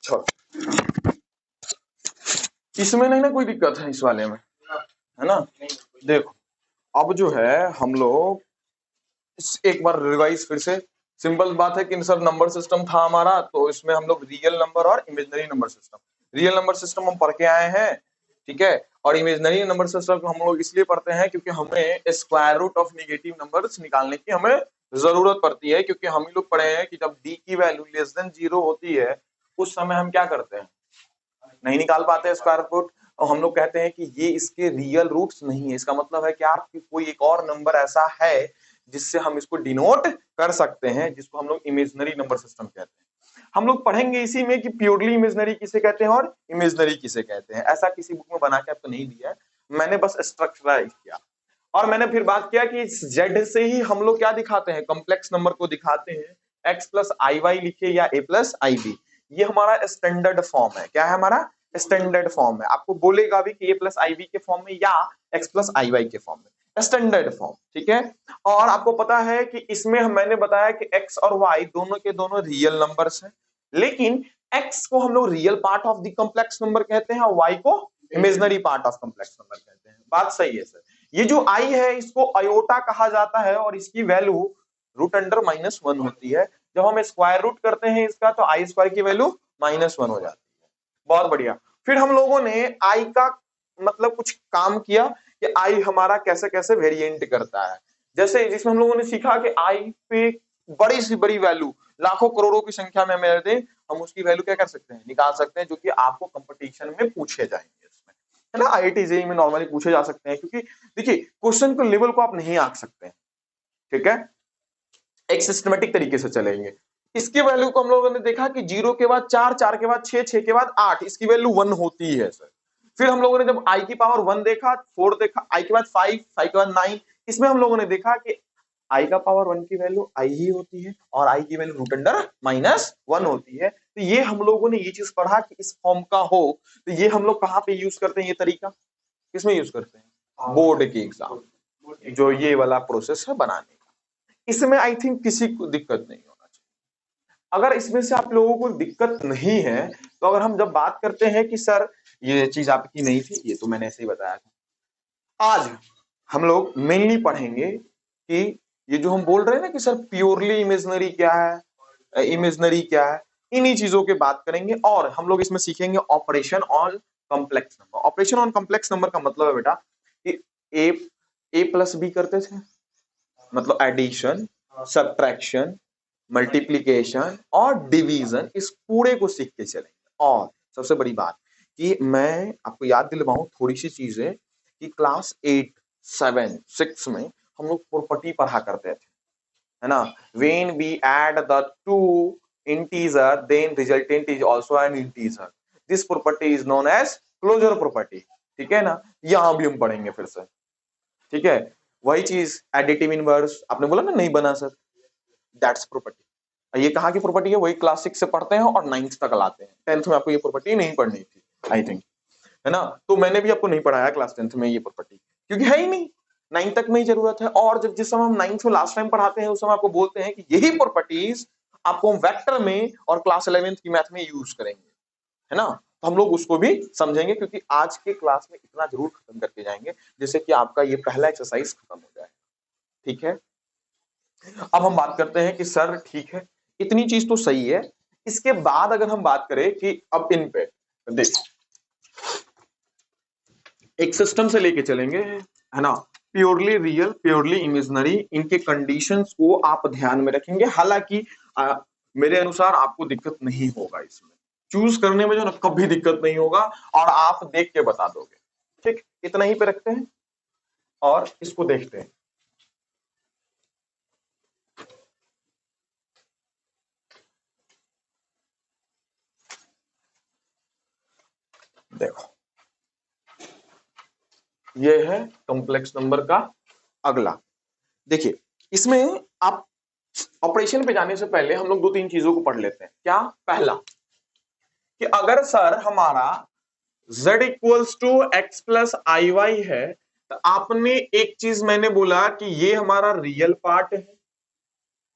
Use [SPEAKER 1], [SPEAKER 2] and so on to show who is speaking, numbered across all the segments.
[SPEAKER 1] छोड़, इसमें नहीं ना कोई दिक्कत है इस वाले में, है ना। देखो अब जो है हम लोग एक बार रिवाइज फिर से, सिंपल बात है कि सर नंबर सिस्टम था हमारा, तो इसमें हम लोग रियल नंबर और imaginary number system, real number system हम पढ़ के आए हैं, ठीक है। और इमेजिनरी नंबर सिस्टम को हम लोग इसलिए पढ़ते हैं क्योंकि हमें square root of negative numbers निकालने की हमें जरूरत पड़ती है, क्योंकि हम ही लोग पढ़े हैं कि जब डी की वैल्यू लेस देन 0 होती है उस समय हम क्या करते हैं, नहीं निकाल पाते स्क्वायर रूट, और हम लोग कहते हैं कि ये इसके रियल रूट्स नहीं है। इसका मतलब है कि आपकी कोई एक और नंबर ऐसा है जिससे हम इसको डिनोट कर सकते हैं, जिसको हम लोग इमेजिनरी नंबर सिस्टम कहते हैं। हम लोग पढ़ेंगे इसी में कि प्योरली इमेजिनरी किसे कहते हैं और इमेजिनरी किसे कहते हैं। ऐसा किसी बुक में बना के आपको नहीं दिया है, मैंने बस स्ट्रक्चराइज किया। और मैंने फिर बात किया कि जेड से ही हम लोग क्या दिखाते हैं, कॉम्प्लेक्स नंबर को दिखाते हैं, एक्स प्लस आई वाई लिखे या ए प्लस आई बी, ये हमारा स्टैंडर्ड फॉर्म है। क्या है हमारा स्टैंडर्ड फॉर्म है, आपको बोलेगा भी कि ए प्लस आई बी के फॉर्म में या एक्स प्लस आई वाई के फॉर्म में, स्टैंडर्ड फॉर्म, ठीक है। और आपको पता है कि इसमें मैंने बताया कि एक्स और वाई दोनों के दोनों रियल नंबर्स हैं, लेकिन एक्स को हम लोग real part of the complex number कहते हैं और वाई को imaginary part of complex number कहते हैं। बात सही है सर। ये जो आई है इसको अयोटा कहा जाता है और इसकी वैल्यू रूट अंडर -1 होती है। जब हम स्क्वायर रूट करते हैं इसका तो आई स्क्वायर की वैल्यू -1 हो जाती है। बहुत बढ़िया। फिर हम लोगों ने आई का मतलब कुछ काम किया कि आई हमारा कैसे कैसे वेरिएंट करता है, जैसे जिसमें हम लोगों ने सीखा कि आई पे बड़ी से बड़ी वैल्यू लाखों करोड़ों की संख्या में हमें दे, हम उसकी वैल्यू क्या कर सकते हैं, निकाल सकते हैं, जो कि आपको कंपटीशन में पूछे जाएंगे इसमें, है ना। आईआईटी जेईई में नॉर्मली पूछे जा सकते हैं, क्योंकि देखिए क्वेश्चन को लेवल को आप नहीं आंक सकते हैं, ठीक है, एक सिस्टमेटिक तरीके से चलेंगे। इसकी वैल्यू को हम लोगों ने देखा कि 0 के बाद 4, 4 के बाद 6, 6 के बाद 8, इसकी वैल्यू 1 होती है सर। फिर हम लोगों ने जब i की पावर 1 देखा, 4 देखा, i के बाद 5, 5 के बाद 9, इसमें हम लोगों ने देखा कि i का पावर 1 की वैल्यू i ही होती है और i की वैल्यू रूट अंडर -1 होती है। तो ये हम लोगों ने ये चीज पढ़ा कि इस फॉर्म का हो तो ये हम लोग कहाँ पे यूज करते हैं, ये तरीका किसमें यूज करते हैं, बोर्ड के एग्जाम, जो ये वाला प्रोसेस है बनाने का। इसमें आई थिंक किसी को दिक्कत नहीं होना चाहिए। अगर इसमें से आप लोगों को दिक्कत नहीं है तो अगर हम जब बात करते हैं कि सर ये चीज आपकी नहीं थी, ये तो मैंने ऐसे ही बताया था। आज हम लोग मेनली पढ़ेंगे कि ये जो हम बोल रहे हैं ना कि सर प्योरली इमेजिनरी क्या है, इमेजिनरी क्या है, इन्हीं चीजों के बात करेंगे। और हम लोग इसमें सीखेंगे operation on complex number. Operation on complex number का मतलब है बेटा कि ए प्लस बी करते थे, मतलब एडिशन, सब्ट्रैक्शन, मल्टीप्लिकेशन और डिवीजन, इस पूरे को सीख के चलेंगे। और सबसे बड़ी बात कि मैं आपको याद दिलवाऊं थोड़ी सी चीजें कि क्लास 8, 7, 6 में हम लोग प्रॉपर्टी पढ़ा करते थे, है ना। When we add the two integer then resultant is also an integer, this property is known as closure property, ठीक है ना। यहां भी हम पढ़ेंगे फिर से, ठीक है। वही चीज एडिटिव इनवर्स आपने बोला ना नहीं बना सर, दैट्स प्रॉपर्टी। ये कहाँ की प्रॉपर्टी है, वही क्लास 6 से पढ़ते हैं और 9th तक लाते हैं। 10th में आपको ये प्रॉपर्टी नहीं पढ़नी थी आई थिंक, है ना। तो मैंने भी आपको नहीं पढ़ाया क्लास 10th में ये प्रॉपर्टी, क्योंकि है ही नहीं, 9th तक में ही जरूरत है। और जब जिस समय हम 9th में लास्ट टाइम पढ़ाते हैं उस समय आपको बोलते हैं कि यही प्रॉपर्टीज आपको हम वेक्टर में और क्लास 11th की मैथ में यूज करेंगे, है ना। तो हम लोग उसको भी समझेंगे, क्योंकि आज के क्लास में इतना जरूर खत्म करके जाएंगे जिससे कि आपका ये पहला एक्सरसाइज खत्म हो जाए, ठीक है। अब हम बात करते हैं कि सर ठीक है इतनी चीज तो सही है, इसके बाद अगर हम बात करें कि अब इन पे देख एक सिस्टम से लेके चलेंगे, है ना, प्योरली रियल प्योरली इमेजिनरी, इनके कंडीशंस को आप ध्यान में रखेंगे। हालांकि मेरे अनुसार आपको दिक्कत नहीं होगा इसमें, चूज करने में जो ना कभी दिक्कत नहीं होगा और आप देख के बता दोगे, ठीक। इतना ही पे रखते हैं और इसको देखते हैं। देखो ये है कॉम्प्लेक्स नंबर का अगला। देखिए इसमें आप ऑपरेशन पे जाने से पहले हम लोग 2-3 चीजों को पढ़ लेते हैं। क्या, पहला कि अगर सर हमारा z equals to x plus i y है तो आपने एक चीज मैंने बोला कि ये हमारा रियल पार्ट है,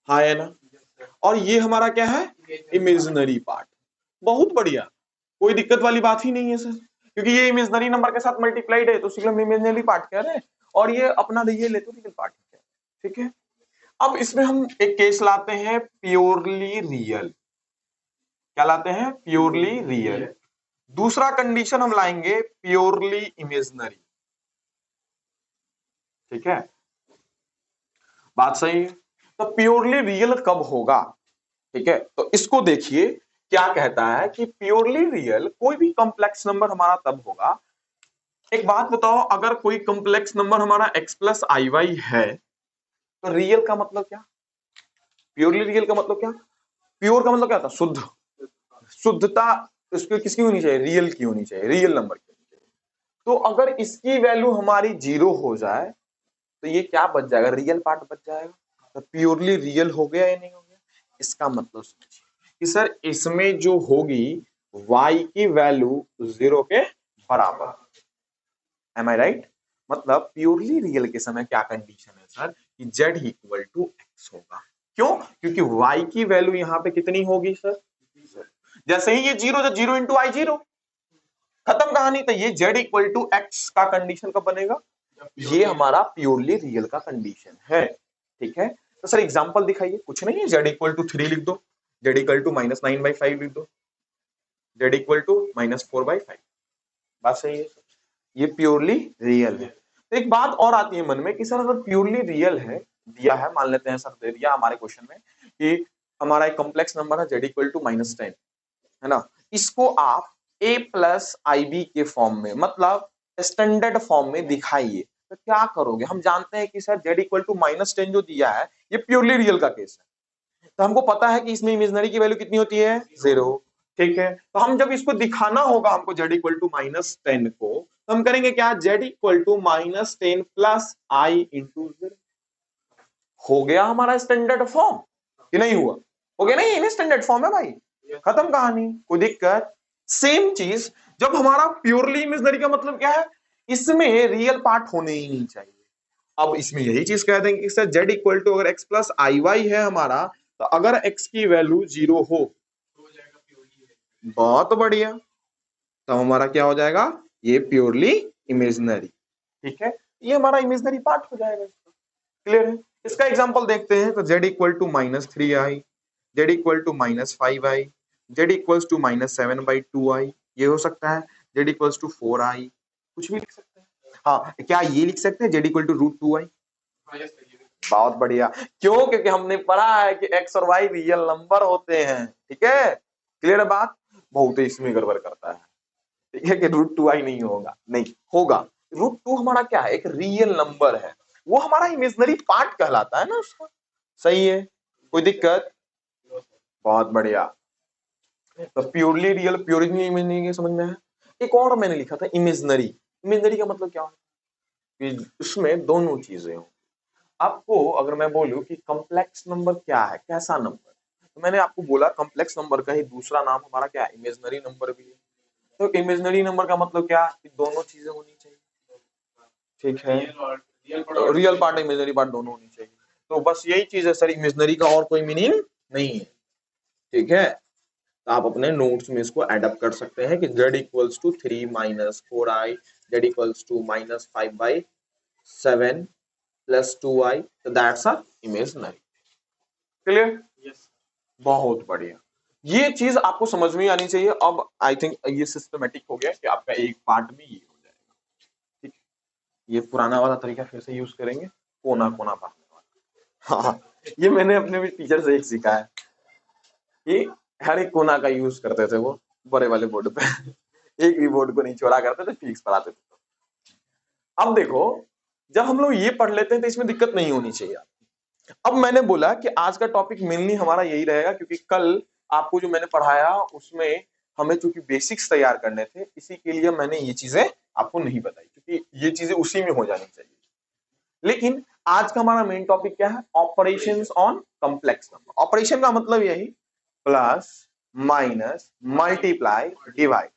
[SPEAKER 1] हाँ है ना, और ये हमारा क्या है, इमेजिनरी पार्ट। बहुत बढ़िया, कोई दिक्कत वाली बात ही नहीं है सर, क्योंकि ये इमेजिनरी नंबर के साथ मल्टीप्लाइड है तो उसी को हम इमेजिनरी पार्ट कह रहे हैं, और ये अपना ये ले तो रियल पार्ट है। ठीक है, अब इसमें हम एक केस लाते हैं प्योरली रियल। क्या लाते हैं? Purely real. दूसरा कंडीशन हम लाएंगे प्योरली इमेजिनरी। ठीक है, बात सही है। तो प्योरली रियल कब होगा? ठीक है, तो इसको देखिए क्या कहता है कि प्योरली रियल कोई भी कॉम्प्लेक्स नंबर हमारा तब होगा। एक बात बताओ, अगर कोई कॉम्प्लेक्स नंबर हमारा x प्लस आई वाई है तो रियल का मतलब क्या? प्योरली रियल का मतलब क्या? प्योर का मतलब क्या था? शुद्ध। शुद्धता इसको किसकी होनी चाहिए? रियल की होनी चाहिए, रियल नंबर की होनी चाहिए। तो अगर इसकी वैल्यू हमारी 0 हो जाए तो ये क्या बच जाएगा? रियल पार्ट बच जाएगा। तो प्योरली रियल हो गया या नहीं हो गया? इसका मतलब समझिए कि सर इसमें जो होगी y की वैल्यू 0 के बराबर। M I right? मतलब प्योरली रियल के समय क्या कंडीशन है सर कि z इक्वल टू x होगा। क्यों? क्योंकि y की वैल्यू यहां पे कितनी होगी सर? जैसे ही ये 0, जब 0 इंटू आई 0, खत्म कहानी। तो ये z इक्वल टू x का कंडीशन कब बनेगा? ये हमारा प्योरली रियल का कंडीशन है। ठीक है, तो सर एग्जांपल दिखाइए। कुछ नहीं है, z इक्वल टू 3 लिख दो, z इक्वल टू -9/5 लिख दो, z इक्वल टू -4/5। बात सही है, ये प्योरली रियल है। तो एक बात और आती है मन में कि सर अगर प्योरली रियल है, दिया है, मान लेते हैं सर दे दिया हमारे क्वेश्चन में कि हमारा एक कॉम्प्लेक्स नंबर है z इक्वल टू -10, है ना, इसको आप a प्लस आई बी के फॉर्म में, मतलब स्टैंडर्ड फॉर्म में दिखाइए, तो क्या करोगे? हम जानते हैं कि सर z इक्वल टू -10 जो दिया है ये प्योरली रियल का केस है, तो हमको पता है कि इसमें इमेजिनरी की वैल्यू कितनी होती है? 0। ठीक है, तो हम जब इसको दिखाना होगा हमको z इक्वल टू -10 को, तो हम करेंगे क्या? z equal to -10 plus i into 0। हो गया हमारा स्टैंडर्ड फॉर्म कि नहीं हुआ? हो गया नहीं? ये स्टैंडर्ड फॉर्म है भाई, खत्म कहानी, कोई दिक्कत? सेम चीज जब हमारा प्योरली इमेजिनरी का मतलब क्या है? इसमें रियल पार्ट होने ही नहीं चाहिए। अब इसमें यही चीज कह देंगे कि सर z इक्वल टू अगर x प्लस आई वाई है हमारा, तो अगर x की वैल्यू 0 हो, बहुत बढ़िया, तो हमारा क्या हो जाएगा? ये प्योरली इमेजिनरी। ठीक है, ये हमारा इमेजिनरी पार्ट हो जाएगा। क्लियर है? इसका एग्जांपल देखते हैं। तो z equal to -3i, z equal to -5i, z equal to -7/2i, ये हो सकता है। z इक्वल टू 4i, कुछ भी लिख सकते हैं। हाँ, क्या ये लिख सकते हैं z इक्वल टू √2i? बहुत बढ़िया। क्यों? क्योंकि हमने पढ़ा है कि x और y रियल नंबर होते हैं। ठीक है, क्लियर है बात? बहुत इसमें गड़बड़ करता है। ठीक है, कि √2i नहीं होगा, नहीं होगा। √2 हमारा क्या है? एक रियल नंबर है, वो हमारा इमेजिनरी पार्ट कहलाता है ना उसका। सही है, कोई दिक्कत? बहुत बढ़िया। तो प्योरली रियल, प्योरली इमेजिनरी समझ में है। एक और मैंने लिखा था इमेजिनरी। इमेजिनरी का मतलब क्या है? कि उसमें दोनों चीजें हो। आपको अगर मैं बोलूं कि कॉम्प्लेक्स नंबर क्या है, कैसा नंबर, तो मैंने आपको बोला कॉम्प्लेक्स नंबर का ही दूसरा नाम हमारा क्या है? इमेजिनरी नंबर भी है। तो इमेजिनरी नंबर का मतलब क्या? कि दोनों चीजें होनी चाहिए। ठीक है, रियल पार्ट इमेजिनरी पार्ट दोनों होनी चाहिए। तो बस यही चीज है सर, इमेजिनरी का और कोई मीनिंग नहीं है। ठीक है, तो आप अपने नोट्स में इसको एडअप कर सकते हैं कि z equals to 3 - 4i, z equals to -5/7 plus 2i, तो that's a imaginary. Clear? Yes, बहुत बढ़िया। ये चीज आपको समझ में आनी चाहिए। अब आई थिंक ये सिस्टमेटिक हो गया कि आपका एक पार्ट में ये हो जाएगा। ठीक है, ये पुराना वाला तरीका फिर से यूज करेंगे, कोना कोना बांटने वाला। हाँ, ये मैंने अपने भी टीचर से एक सीखा है कि हर एक कोना का यूज करते थे वो बड़े वाले बोर्ड पे। एक भी बोर्ड को नहीं छोड़ा करते थे, फिक्स पढ़ाते थे। अब देखो, जब हम लोग ये पढ़ लेते हैं तो इसमें दिक्कत नहीं होनी चाहिए। अब मैंने बोला कि आज का टॉपिक मेनली हमारा यही रहेगा, क्योंकि कल आपको जो मैंने पढ़ाया उसमें हमें चूंकि बेसिक्स तैयार करने थे, इसी के लिए मैंने ये चीजें आपको नहीं बताई, क्योंकि ये चीजें उसी में हो जानी चाहिए। लेकिन आज का हमारा मेन टॉपिक क्या है? Operations on complex number. Operation का मतलब यही, प्लस माइनस मल्टीप्लाई डिवाइड।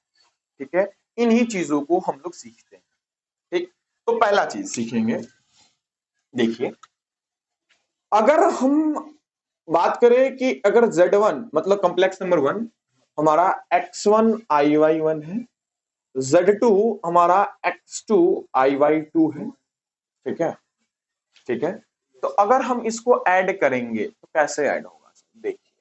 [SPEAKER 1] ठीक है, इन्हीं चीजों को हम लोग सीखते हैं। ठीक, तो पहला चीज सीखेंगे, देखिए, अगर हम बात करें कि अगर Z1 मतलब कॉम्प्लेक्स नंबर 1 हमारा x1 iy1 है, z2 हमारा x2 iy2 है। ठीक है, ठीक है। तो अगर हम इसको ऐड करेंगे तो कैसे ऐड होगा, देखिए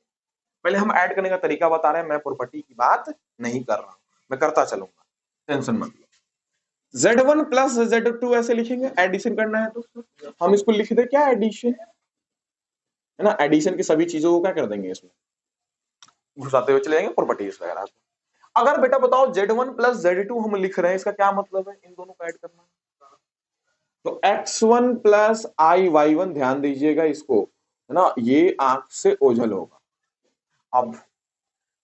[SPEAKER 1] पहले हम ऐड करने का तरीका बता रहे हैं, मैं प्रॉपर्टी की बात नहीं कर रहा हूं, मैं करता चलूंगा, टेंशन मत लो। z1 प्लस z2 ऐसे लिखेंगे, एडिशन करना है तो हम इसको लिख दे क्या, एडिशन है ना, एडिशन की सभी चीजों को क्या कर देंगे इसमें घुसाते हुए चले जाएंगे प्रॉपर्टीज वगैरह। अगर बेटा बताओ z1 प्लस z2 हम लिख रहे हैं, इसका क्या मतलब है, इन दोनों को ऐड करना है। तो x1 प्लस iy1, ध्यान दीजिएगा इसको, है ना, ये आंख से ओझल होगा। अब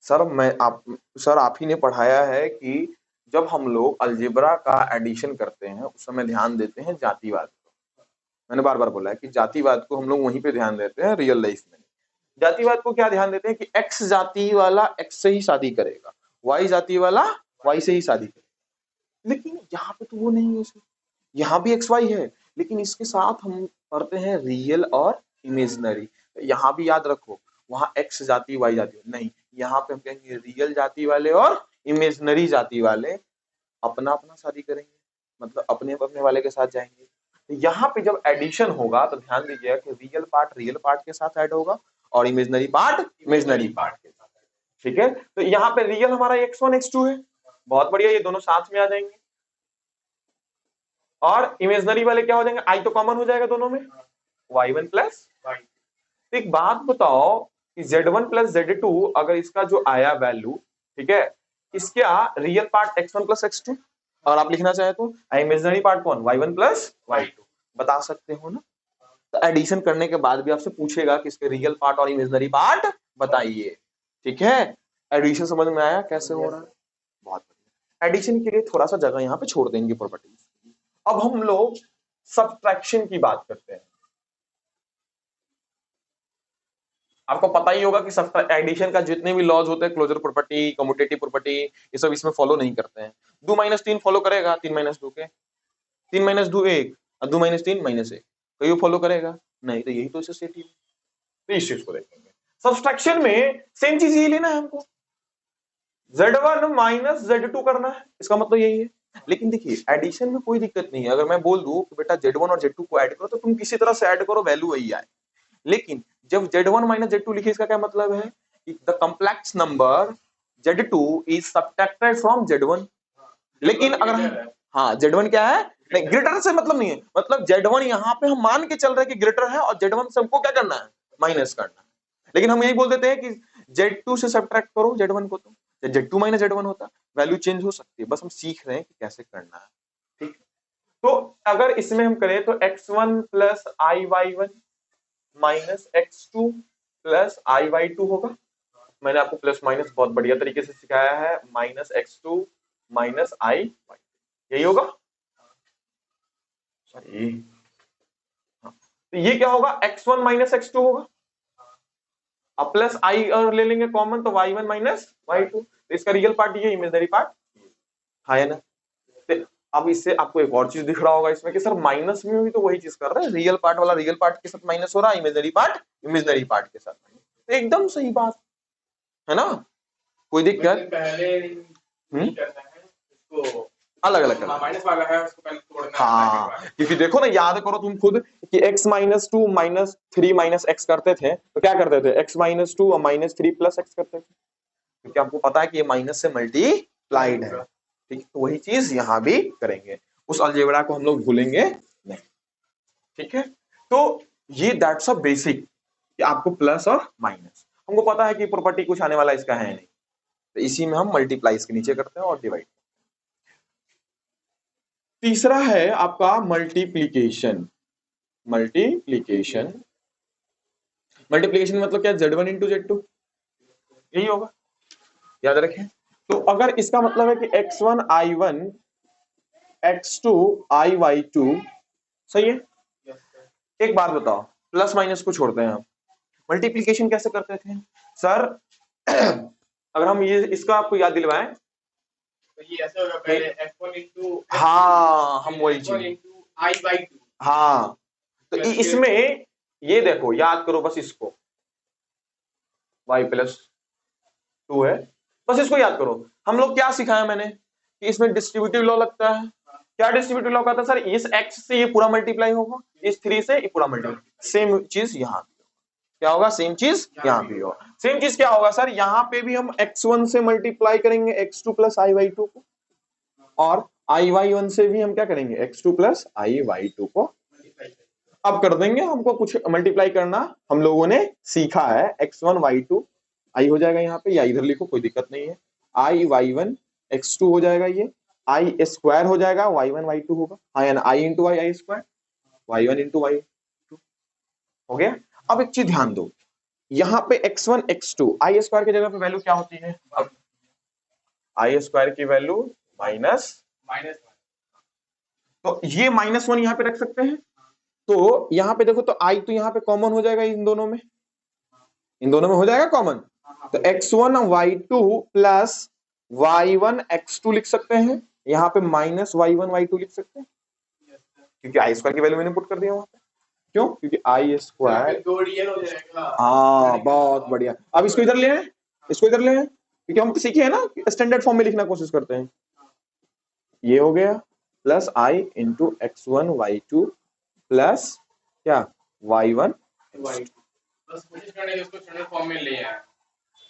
[SPEAKER 1] सर आप ही ने पढ़ाया है कि जब हम लोग अलजेब्रा का एडिशन करते हैं उस समय ध्यान देते हैं जातिवाद को। मैंने बार बार बोला है कि जातिवाद को हम लोग वहीं पे ध्यान देते हैं, रियल लाइफ में। जातिवाद को क्या ध्यान देते हैं कि एक्स जाति वाला एक्स से ही शादी करेगा, वाई जाति वाला वाई से ही शादी करेगा। लेकिन यहाँ पे तो वो नहीं है, यहाँ भी एक्स वाई है, लेकिन इसके साथ हम पढ़ते हैं रियल और इमेजिनरी। यहाँ भी याद रखो, वहां एक्स जाति वाई जाति नहीं, यहाँ पे हम कहेंगे रियल जाति वाले और इमेजिनरी जाति वाले अपना अपना शादी करेंगे, मतलब अपने अपने वाले के साथ जाएंगे। तो यहाँ पे जब एडिशन होगा तो ध्यान दीजिएगा कि रियल पार्ट के साथ ऐड होगा और इमेजिनरी पार्ट इमेजिनरी पार्ट के साथ। ठीक है, तो यहाँ पे रियल हमारा x1 x2 है, बहुत बढ़िया, ये दोनों साथ में आ जाएंगे। और इमेजिनरी वाले क्या हो जाएंगे, आई तो कॉमन हो जाएगा दोनों में, y1 प्लस y। एक बात बताओ कि z1 प्लस z2 अगर इसका जो आया वैल्यू, ठीक है, इसका real part x1 plus x2 और आप लिखना चाहे तो इमेजिनरी पार्ट कौन, y1 प्लस y2, बता सकते हो ना। तो एडिशन करने के बाद भी आपसे पूछेगा कि इसके रियल पार्ट और इमेजिनरी पार्ट बताइए। ठीक है, एडिशन समझ में आया कैसे हो रहा है, बहुत बढ़िया। एडिशन के लिए थोड़ा सा जगह यहाँ पे छोड़ देंगे प्रॉपर्टीज। अब हम लोग सब्ट्रैक्शन की बात करते हैं। आपको पता ही होगा कि एडिशन का जितने भी लॉज होते हैं, क्लोजर प्रॉपर्टी, कम्यूटेटिव प्रॉपर्टी, ये सब इसमें फॉलो नहीं करते हैं। 2 माइनस 3 फॉलो करेगा, 3 माइनस 2 के, 3 माइनस 2 1 और 2 माइनस 3 माइनस 1, तो ये फॉलो करेगा नहीं, तो यही तो इससे सेट ही है। तो इस चीज को देखेंगे। सब्ट्रैक्शन में सेम चीज यही लेना है हमको, z1 माइनस z2 करना है, इसका मतलब यही है। लेकिन देखिए एडिशन में कोई दिक्कत नहीं है, अगर मैं बोल दूं कि बेटा z1 और z2 को ऐड करो तो तुम किसी तरह से ऐड करो, वैल्यू वही आए। लेकिन जब z1 माइनस z2 लिखे, इसका क्या मतलब है कि the complex number z2 is subtracted from z1। लेकिन अगर हाँ z1 क्या है, नहीं ग्रेटर से मतलब नहीं है, मतलब z1 यहाँ पे हम मान के चल रहे हैं कि ग्रेटर है और z1 से हमको क्या करना है, माइनस करना है। लेकिन हम यही बोल देते हैं कि z2 से सब्ट्रैक्ट करो z1 को, तो z2 माइनस z1 होता, वैल्यू चेंज हो सकती है, बस हम सीख रहे हैं कि कैसे करना है। ठीक, तो अगर इसमें हम करें तो x1 plus iy1 minus x2 plus iy2 होगा। मैंने आपको प्लस माइनस बहुत बढ़िया तरीके से सिखाया है, माइनस x2 माइनस iy, यही होगा। सॉरी, तो ये क्या होगा, x1 माइनस x2 होगा, अब प्लस आई और ले लेंगे कॉमन तो y1 माइनस y2, तो इसका रियल पार्ट ये, इमेजिनरी पार्ट है ना। तो अब इससे आपको एक और चीज दिख रहा होगा इसमें कि सर माइनस में भी तो वही चीज कर रहा है, रियल पार्ट वाला रियल पार्ट के साथ माइनस हो रहा है, इमेजिनरी पार्ट इमेजिनरी पार्ट के साथ, तो एकदम सही बात है ना, कोई दिक्कत अलग अलग माइनस वाला है उसको पहले तोड़ना। हाँ, क्योंकि देखो ना, याद करो तुम खुद कि x minus 2 minus 3 minus x करते थे तो क्या करते थे, x माइनस 2 और माइनस 3 प्लस x करते थे, क्योंकि आपको पता है कि ये माइनस से मल्टीप्लाइड है। ठीक, तो वही चीज यहाँ भी करेंगे, उस अलजेब्रा को हम लोग भूलेंगे नहीं। ठीक है, तो ये दैट्स अ बेसिक कि आपको प्लस और माइनस, हमको पता है कि प्रॉपर्टी कुछ आने वाला इसका है नहीं, तो इसी में हम मल्टीप्लाई इसके नीचे करते हैं और डिवाइड। तीसरा है आपका मल्टीप्लीकेशन। मल्टीप्लीकेशन मतलब क्या, z1 इंटू z2, यही होगा, याद रखें। तो अगर इसका मतलब है कि x1 i1 x2 iy2, सही है। एक बात बताओ, प्लस माइनस को छोड़ते हैं हम, मल्टीप्लीकेशन कैसे करते थे सर? अगर हम ये इसका आपको याद दिलवाएं तो ये ऐसे होगा, पहले f1 इंटू, हाँ हम वही चीज, i/2, हाँ, तो इसमें ये देखो, याद करो बस इसको, y प्लस 2 है, बस इसको याद करो। हम लोग क्या सिखाया मैंने कि इसमें डिस्ट्रीब्यूटिव लॉ लगता है। क्या डिस्ट्रीब्यूटिव लॉ कहता है सर? इस x से ये पूरा मल्टीप्लाई होगा, इस 3 से ये पूरा मल्टीप्लाई। सेम चीज यहाँ क्या होगा? सेम चीज यहाँ भी होगा। सेम चीज क्या होगा सर? यहाँ पे भी हम x1 से मल्टीप्लाई करेंगे x2 प्लस i/2 को, और i/1 से भी हम क्या करेंगे? x2 प्लस i/2 को। अब कर देंगे, हमको कुछ मल्टीप्लाई करना हम लोगों ने सीखा है। x1 y2 i हो जाएगा यहाँ पे, या इधर लिखो कोई दिक्कत नहीं है। i y1 x2 हो जाएगा, ये i स्क्वायर हो जाएगा, y1 y2 होगा। हाँ या ना, i into y, i square, y1 into y2 हो गया। अब एक चीज ध्यान दो, यहाँ पे x1 x2 i स्क्वायर की जगह पे वैल्यू क्या होती है? अब i स्क्वायर की वैल्यू माइनस, तो ये -1 यहाँ पे रख सकते हैं। तो यहाँ पे देखो, तो i तो यहाँ पे कॉमन हो जाएगा, इन दोनों में, इन दोनों में हो जाएगा कॉमन। तो x1 y2 plus y1 x2 लिख सकते हैं, यहाँ पे माइनस y1 y2 लिख सकते हैं, क्योंकि i स्क्वायर की वैल्यू मैंने पुट कर दिया वहां पे। क्यों? क्योंकि i स्क्वायर, हाँ बहुत बढ़िया। अब इसको इधर ले आए, इसको इधर ले आए, क्योंकि हम सीखे हैं ना स्टैंडर्ड फॉर्म में लिखना कोशिश करते हैं। ये हो गया plus i into x1 y2 plus क्या y1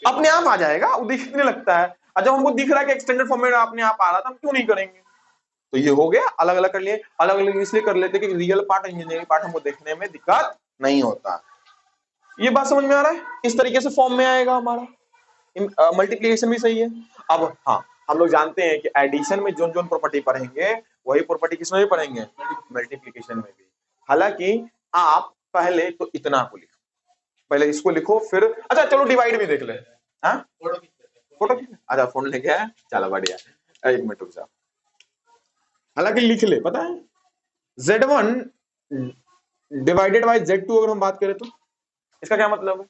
[SPEAKER 1] अपने आप आ जाएगा, वो दिखने लगता है। जब हमको दिख रहा है कि एक्सटेंडेड फॉर्म में अपने आप आ रहा था, हम क्यों नहीं करेंगे? तो ये हो गया। अलग अलग कर लिए, अलग अलग इसलिए कर लेते कि रियल पार्ट, इंजीनियरिंग पार्ट हमको देखने में दिक्कत नहीं होता। ये बात समझ में आ रहा है? इस तरीके से फॉर्म में आएगा हमारा। मल्टीप्लिकेशन भी सही है। अब हाँ, हम लोग जानते हैं कि एडिशन में जो जो प्रॉपर्टी पढ़ेंगे वही प्रॉपर्टी किसमें भी पढ़ेंगे? मल्टीप्लिकेशन में भी। हालांकि आप पहले तो इतना को लिखो, पहले इसको लिखो, फिर अच्छा चलो डिवाइड भी देख ले। हाँ फोटो, अच्छा फोन लेके आया, चलो बढ़िया। एक मिनट रुक जा, हालांकि लिख ले, पता है Z1 डिवाइडेड बाय Z2 अगर हम बात करें तो इसका क्या मतलब है?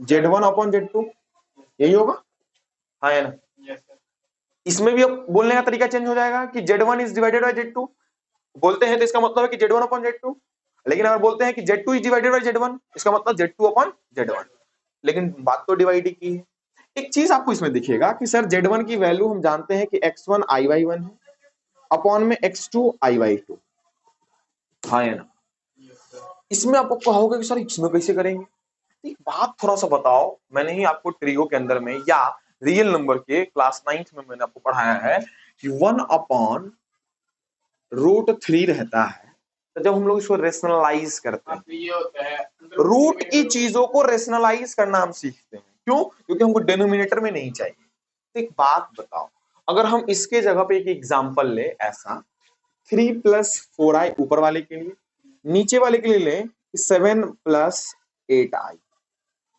[SPEAKER 1] Z1 अपॉन Z2 यही होगा, हाँ है ना? इसमें भी अब बोलने का तरीका चेंज हो जाएगा कि Z1 is divided by Z2 बोलते हैं तो इसका मतलब है कि Z1 अपॉन Z2। लेकिन अगर बोलते हैं कि Z2 is divided by Z1, इसका मतलब Z2 अपॉन Z1। लेकिन बात तो डिवाइड ही की है। एक चीज आपको इसमें दिखेगा कि सर Z1 की वैल्यू हम जानते हैं कि x1 i/1 है, अपॉन में x2 i/2, हाँ है ना? इसमें आपको कहोगे कि सर इसमें कैसे करेंगे? एक बात थोड़ा सा बताओ, मैंने ही आपको ट्रियो के अंदर में या रियल नंबर के क्लास 9th में मैंने आपको पढ़ाया है कि 1/√3 रहता है। तो जब हम लोग इसको रेशनलाइज करते हैं, रूट की चीजों को रेशनलाइज करना हम सीखते हैं। क्यों? क्योंकि हमको डिनोमिनेटर में नहीं चाहिए। तो एक बात बताओ, अगर हम इसके जगह पे एक एग्जांपल ले, ऐसा 3 + 4i ऊपर वाले के लिए, नीचे वाले के लिए ले 7 + 8i।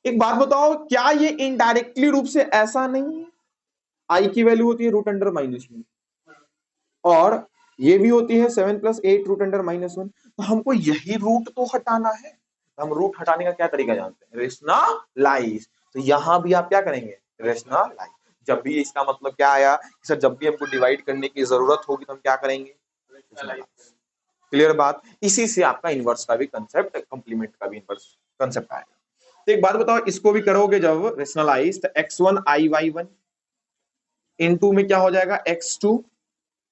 [SPEAKER 1] एक बात बताओ, क्या ये इनडायरेक्टली रूप से ऐसा नहीं है? आई की वैल्यू होती है √में, और ये भी होती है 7 + 8 √-1। तो हमको यही रूट तो हटाना है। तो हम रूट हटाने का क्या तरीका जानते हैं? रेशनलाइज। तो यहां भी आप क्या करेंगे? रेशनलाइज। जब भी इसका मतलब क्या आया कि सर जब भी हमको डिवाइड करने की जरूरत होगी तो हम क्या करेंगे? क्लियर बात? इसी से आपका इनवर्स का भी कंसेप्ट, कंप्लीमेंट का भी इनवर्स कंसेप्ट आएगा। तो एक बात बताओ, इसको भी करोगे जब रेशनलाइज, तो x1 i/1 इनटू में क्या हो जाएगा? x2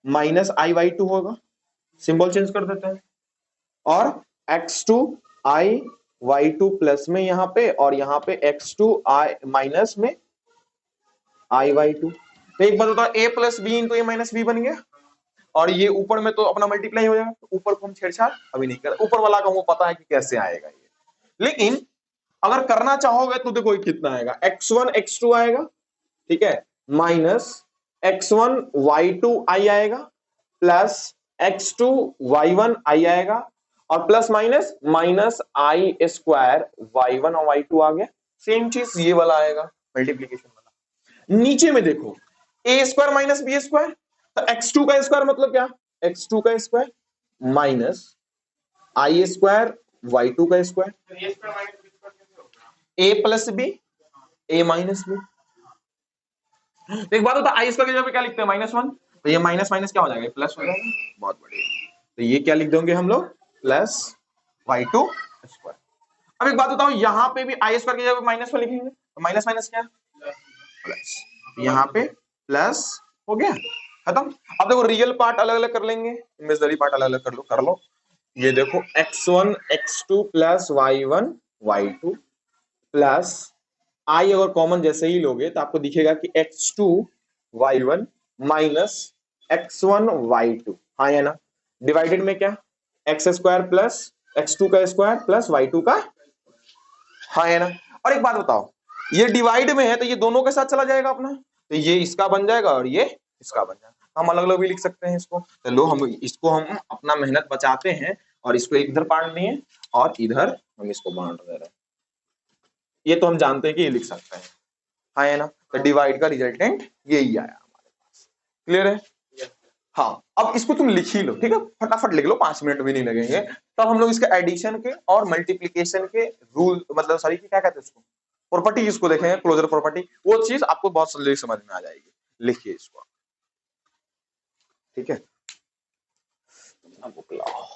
[SPEAKER 1] - i/2 होगा। सिंबल चेंज कर देते हैं, और x2 i/2 प्लस में यहां पे, और यहां पे x2 i माइनस में i/2। तो एक बात बताओ, a + b into a - b बन गया, और ये ऊपर में तो अपना मल्टीप्लाई हो जाएगा। ऊपर को हम छेड़छाड़ अभी नहीं कर, ऊपर वाला का वो पता है कि कैसे आएगा ये। लेकिन अगर करना चाहोगे तो देखो कितना आएगा, x1 x2 आएगा, ठीक है, माइनस x1 y2 i आएगा, प्लस x2 y1 i आएगा, और प्लस माइनस -i² y1 और y2 आ गया। सेम चीज ये वाला आएगा, मल्टीप्लीकेशन वाला। नीचे में देखो a² - b², तो x2 का स्क्वायर मतलब क्या? x2 का स्क्वायर माइनस i² y2 का square, a + b a - b। एक बात होता है, आई स्क्वायर की जगह पे क्या लिखते हैं? -1। तो ये माइनस माइनस क्या हो जाएगा? प्लस हो जाएगा। बहुत बढ़िया। तो ये क्या लिख देंगे हम लोग? Plus y2 square. अब एक बात बताओ, यहां पे भी आई स्क्वायर की जगह पे -1 लिखेंगे, तो माइनस माइनस क्या? प्लस, यहाँ पे प्लस हो गया, खत्म। अब देखो रियल पार्ट अलग अलग कर लेंगे, इमेजिनरी पार्ट अलग अलग कर लो। ये देखो x1 x2 plus y1 y2 plus आई अगर कॉमन जैसे ही लोगे तो आपको दिखेगा कि x2 y1 minus x1 y2, हाँ या ना, डिवाइडेड में क्या एक्स स्क्वायर प्लस x2 का स्क्वायर प्लस y2 का, हाँ है ना। और एक बात बताओ, ये डिवाइड में है तो ये दोनों के साथ चला जाएगा अपना, तो ये इसका बन जाएगा और ये इसका बन जाएगा। हम अलग अलग भी लिख सकते हैं इसको, तो लो हम इसको हम अपना मेहनत बचाते हैं और इसको इधर बांट दिए और इधर हम इसको बांट दे रहे हैं। ये तो हम जानते हैं कि ये लिख सकते हैं, हाँ है ना। तो डिवाइड का रिजल्टेंट यही आया हमारे पास, क्लियर है। हाँ अब इसको तुम लिख ही लो, ठीक है, फटाफट लिख लो, 5 मिनट भी नहीं लगेंगे। तब हम लोग इसके एडिशन के और मल्टीप्लीकेशन के रूल, मतलब सॉरी क्या कहते हैं इसको, प्रॉपर्टी, इसको देखेंगे, क्लोजर प्रॉपर्टी, वो चीज आपको बहुत जल्दी समझ में आ जाएगी। लिखिए इसको, ठीक है। बुक लाओ।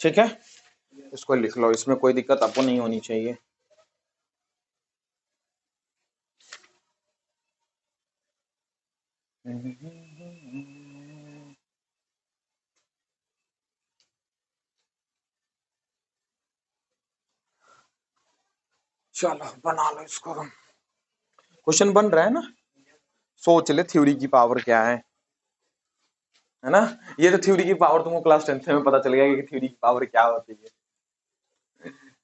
[SPEAKER 1] ठीक है, इसको लिख लो, इसमें कोई दिक्कत आपको नहीं होनी चाहिए। चलो बना लो इसको, क्वेश्चन बन रहा है ना, सोच ले थ्योरी की पावर क्या है ना। ये तो थ्योरी की पावर तुमको क्लास 10th में पता चल गया कि थ्योरी की पावर क्या होती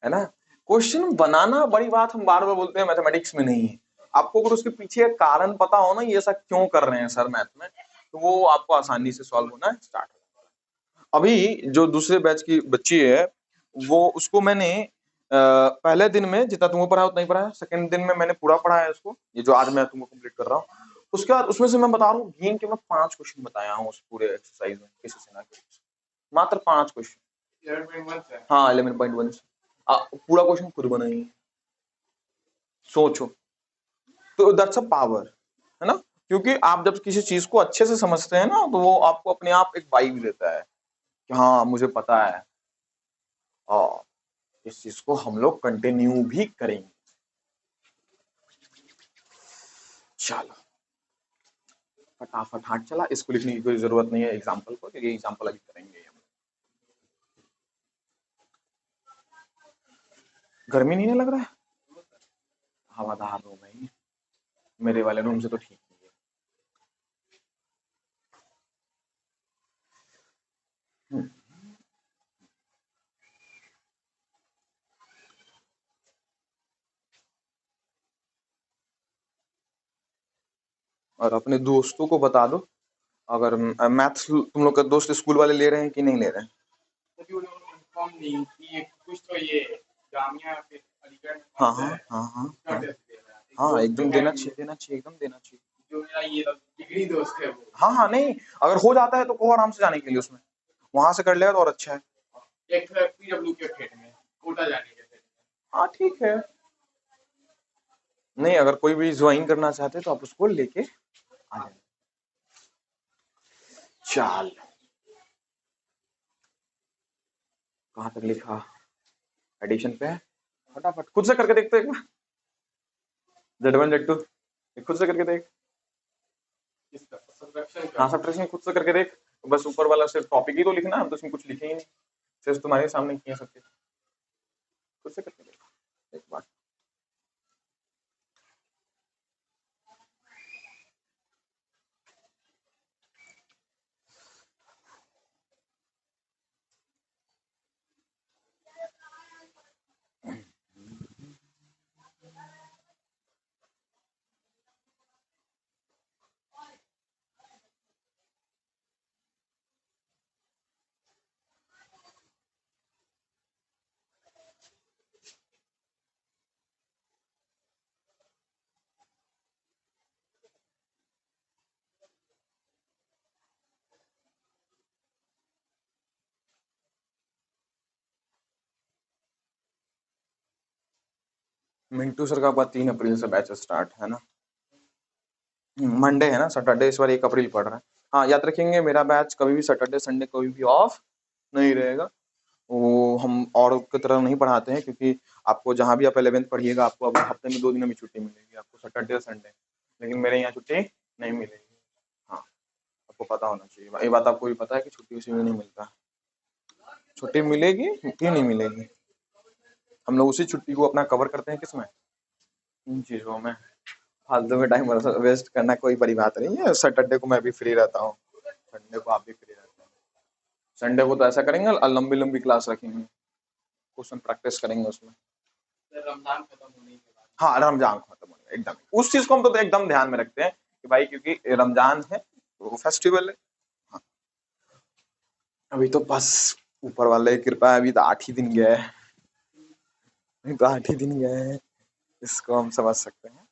[SPEAKER 1] है ना। क्वेश्चन बनाना बड़ी बात हम बार बार बोलते हैं, मैथमेटिक्स में नहीं है। आपको अगर उसके पीछे कारण पता हो ना, ये ऐसा क्यों कर रहे हैं सर मैथ में, तो वो आपको आसानी से सॉल्व होना स्टार्ट हो। अभी जो दूसरे बैच की बच्ची है, वो उसको मैंने पहले दिन में जितना तुमको पढ़ाया उतना ही पढ़ाया, सेकंड दिन में मैंने पूरा पढ़ाया उसको, ये जो आज मैं तुमको कंप्लीट कर रहा हूँ। उसके बाद उसमें से मैं बता रहा हूँ गिन के मैं 5 क्वेश्चन बताया हूँ उस पूरे एक्सरसाइज में, किसी से ना किसी, मात्र 5 क्वेश्चन। हाँ 11.1 से पूरा क्वेश्चन खुद बनाई, सोचो, तो दैट्स अ पावर, है ना। क्योंकि आप जब किसी चीज को अच्छे से समझते हैं ना, तो वो आपको अपने आप एक वाइब देता है कि हाँ मुझे पता है, और इस चीज को हम लोग कंटिन्यू भी करेंगे। चलो फटाफट हाथ चला, इसको लिखने की कोई जरूरत नहीं है एग्जाम्पल को, क्योंकि एग्जाम्पल अभी करेंगे हम। गर्मी नहीं लग रहा है, हवादार रूम है, मेरे वाले रूम से तो ठीक है। और अपने दोस्तों को बता दो, अगर मैथ्स तुम लोग का दोस्त स्कूल वाले ले रहे हैं कि नहीं ले रहे हैं। नहीं कि कुछ तो ये जामिया फिर अलीगढ़, हाँ हाँ हाँ हाँ हाँ हाँ एकदम देना चाहिए, देना चाहिए, एकदम देना चाहिए। जो मेरा ये डिग्री दोस्त है वो, हाँ हाँ नहीं, अगर हो जाता है तो कहो आराम से जाने के लिए, उसमें वहां से कर लेगा तो और अच्छा है। एक पीडब्ल्यू के फेट में कोटा जाने के फेट में, हाँ ठीक है। नहीं अगर कोई भी ज्वाइन करना चाहते तो आप उसको लेके आ जाए। चाल कहाँ तक लिखा, एडिशन पे है, फटाफट खुद से करके देखते एक बार, Z1 Z2 खुद से करके देख, हाँ सब्ट्रैक्शन खुद से करके देख, बस ऊपर वाला सिर्फ टॉपिक ही तो लिखना, हम तो इसमें कुछ लिखे ही नहीं, सिर्फ तुम्हारे सामने किए सबके, खुद से करके देख एक बार। मिंटू सर का 3 अप्रैल से बैच स्टार्ट है ना। मंडे है ना, सैटरडे इस बार 1 अप्रैल पड़ रहा है। हाँ याद रखेंगे, मेरा बैच कभी भी सैटरडे संडे कभी भी ऑफ नहीं रहेगा। वो हम और की तरह नहीं पढ़ाते हैं, क्योंकि आपको जहाँ भी आप 11th पढ़िएगा आपको अब हफ्ते में 2 दिन में छुट्टी मिलेगी, आपको सैटरडे और संडे। लेकिन मेरे यहाँ छुट्टी नहीं मिलेगी। हाँ, आपको पता होना चाहिए, ये बात आपको भी पता है कि छुट्टी उसी में नहीं मिलता। छुट्टी मिलेगी क्यों नहीं मिलेगी, हम लोग उसी छुट्टी को अपना कवर करते हैं किसमें, इन चीजों में। फालतू में टाइम वेस्ट करना कोई बड़ी बात नहीं है। सैटरडे को मैं भी फ्री रहता हूँ, संडे को आप भी फ्री रहते हैं। संडे को तो ऐसा करेंगे, लंबी लंबी क्लास रखेंगे, क्वेश्चन प्रैक्टिस करेंगे उसमें। रमजान खत्म होने के बाद, हाँ रमजान खत्म होने एकदम उस चीज को हम तो एकदम ध्यान में रखते हैं कि भाई क्योंकि रमजान है वो फेस्टिवल है। हाँ, अभी तो बस ऊपर वाले की कृपा है, अभी तो 8 ही दिन गए हैं, अभी तो 8 ही दिन गए हैं, इसको हम समझ सकते हैं।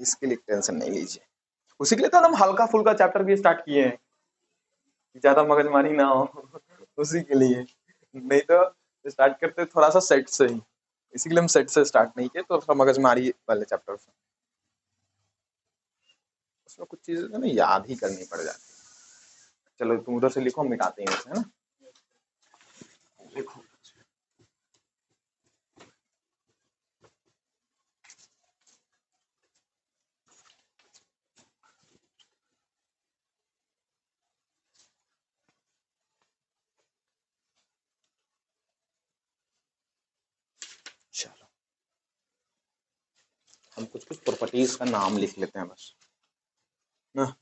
[SPEAKER 1] इसके लिए टेंशन नहीं लीजिए, उसी के लिए तो हम हल्का फुल्का चैप्टर भी स्टार्ट किए हैं, ज्यादा मगजमारी ना हो उसी के लिए। नहीं तो स्टार्ट करते थोड़ा सा सेट से ही, इसी के लिए हम सेट से स्टार्ट नहीं किए, तो थोड़ा मगजमारी वाले चैप्टर से उसमें कुछ चीजें ना याद ही करनी पड़ जाती है। चलो तुम उधर से लिखो, हम मिटाते हैं इसे, है ना। लिखो। चलो हम कुछ कुछ प्रॉपर्टीज का नाम लिख लेते हैं बस ना।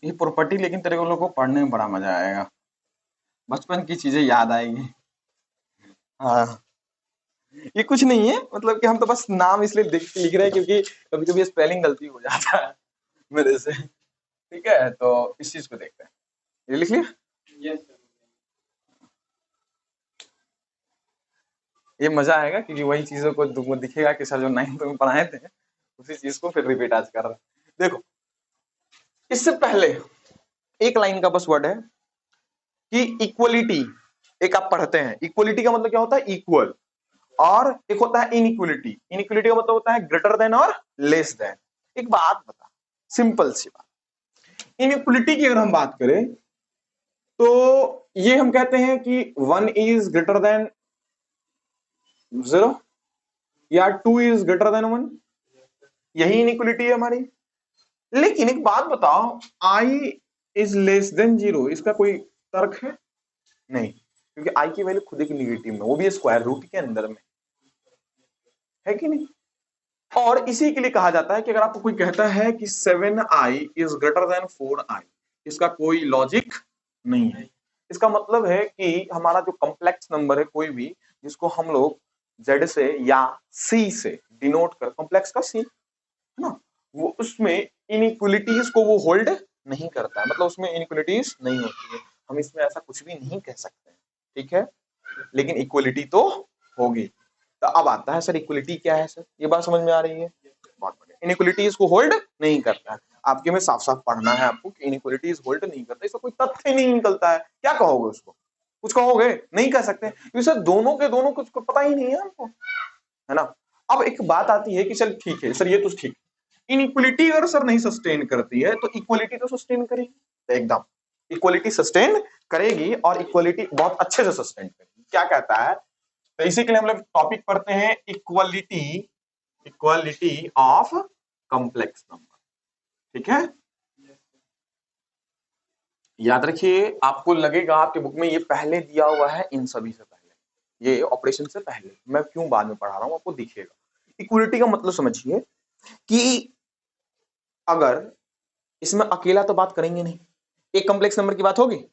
[SPEAKER 1] ये प्रॉपर्टी लेकिन तेरे को लोगों को पढ़ने में बड़ा मजा आएगा, बचपन की चीजें याद आएंगी। हाँ, ये कुछ नहीं है, मतलब कि हम तो बस नाम इसलिए देख के लिख रहे हैं क्योंकि कभी कभी स्पेलिंग गलती हो जाता है मेरे से। ठीक है, तो इस चीज को देखते हैं। ये लिख लिया। Yes sir. ये मजा आएगा क्योंकि वही चीजों को तुमको दिखेगा कि सर जो 9th में पढ़ाए थे उसी चीज को फिर रिपीट आज कर रहा है। देखो, इससे पहले एक लाइन का बस वर्ड है कि इक्वलिटी। एक आप पढ़ते हैं, इक्वलिटी का मतलब क्या होता है, इक्वल। और एक होता है इनइक्वलिटी, इनइक्वलिटी का मतलब होता है ग्रेटर देन और लेस देन। एक बात बता, सिंपल सी बात, इनइक्वलिटी की अगर हम बात करें तो ये हम कहते हैं कि 1 इज ग्रेटर देन 0 या 2 इज ग्रेटर देन 1, यही इनइक्वलिटी है हमारी। लेकिन एक बात बताओ, आई इज लेस देन 0, इसका कोई तर्क है नहीं, क्योंकि आई की वैल्यू खुद एक निगेटिव में, वो भी स्क्वायर रूट के अंदर में, है कि नहीं। और इसी के लिए कहा जाता है कि अगर आपको कोई कहता है कि 7i is greater than 4i, इसका कोई लॉजिक नहीं है। इसका मतलब है कि हमारा जो कॉम्प्लेक्स नंबर है कोई भी, जिसको हम लोग z से या c से डिनोट कर, कॉम्प्लेक्स का c है ना, वो उसमें इनइक्वलिटीज को वो होल्ड नहीं करता है, मतलब उसमें इनइक्वलिटीज नहीं होती है। हम इसमें ऐसा कुछ भी नहीं कह सकते, ठीक है, लेकिन इक्वलिटी तो होगी। तो अब आता है सर इक्वलिटी क्या है सर, ये बात समझ में आ रही है। बहुत बढ़िया, इनइक्वलिटीज को होल्ड नहीं करता है। आपके में साफ साफ पढ़ना है आपको कि इनइक्वलिटीज होल्ड नहीं करता, इसका कोई तथ्य नहीं निकलता है। क्या कहोगे उसको, कुछ कहोगे नहीं कह सकते, क्योंकि सर दोनों के दोनों कुछ पता ही नहीं है हमको, है ना। अब एक बात आती है कि चल ठीक है सर, ये तो ठीक, इनइक्वलिटी अगर सर नहीं सस्टेन करती है तो इक्वलिटी तो सस्टेन करेगी, तो एकदम इक्वलिटी सस्टेन करेगी और इक्वलिटी बहुत अच्छे से सस्टेन करेगी। क्या कहता है, तो इसी के लिए हम लोग टॉपिक पढ़ते हैं equality, equality of complex number, ठीक है। याद रखिए, आपको लगेगा आपके बुक में ये पहले दिया हुआ है, इन सभी से पहले, ये ऑपरेशन से पहले, मैं क्यों बाद में पढ़ा रहा हूं आपको दिखेगा। इक्वलिटी का मतलब समझिए कि अगर इसमें अकेला तो बात करेंगे नहीं, एक कॉम्प्लेक्स नंबर की बात होगी,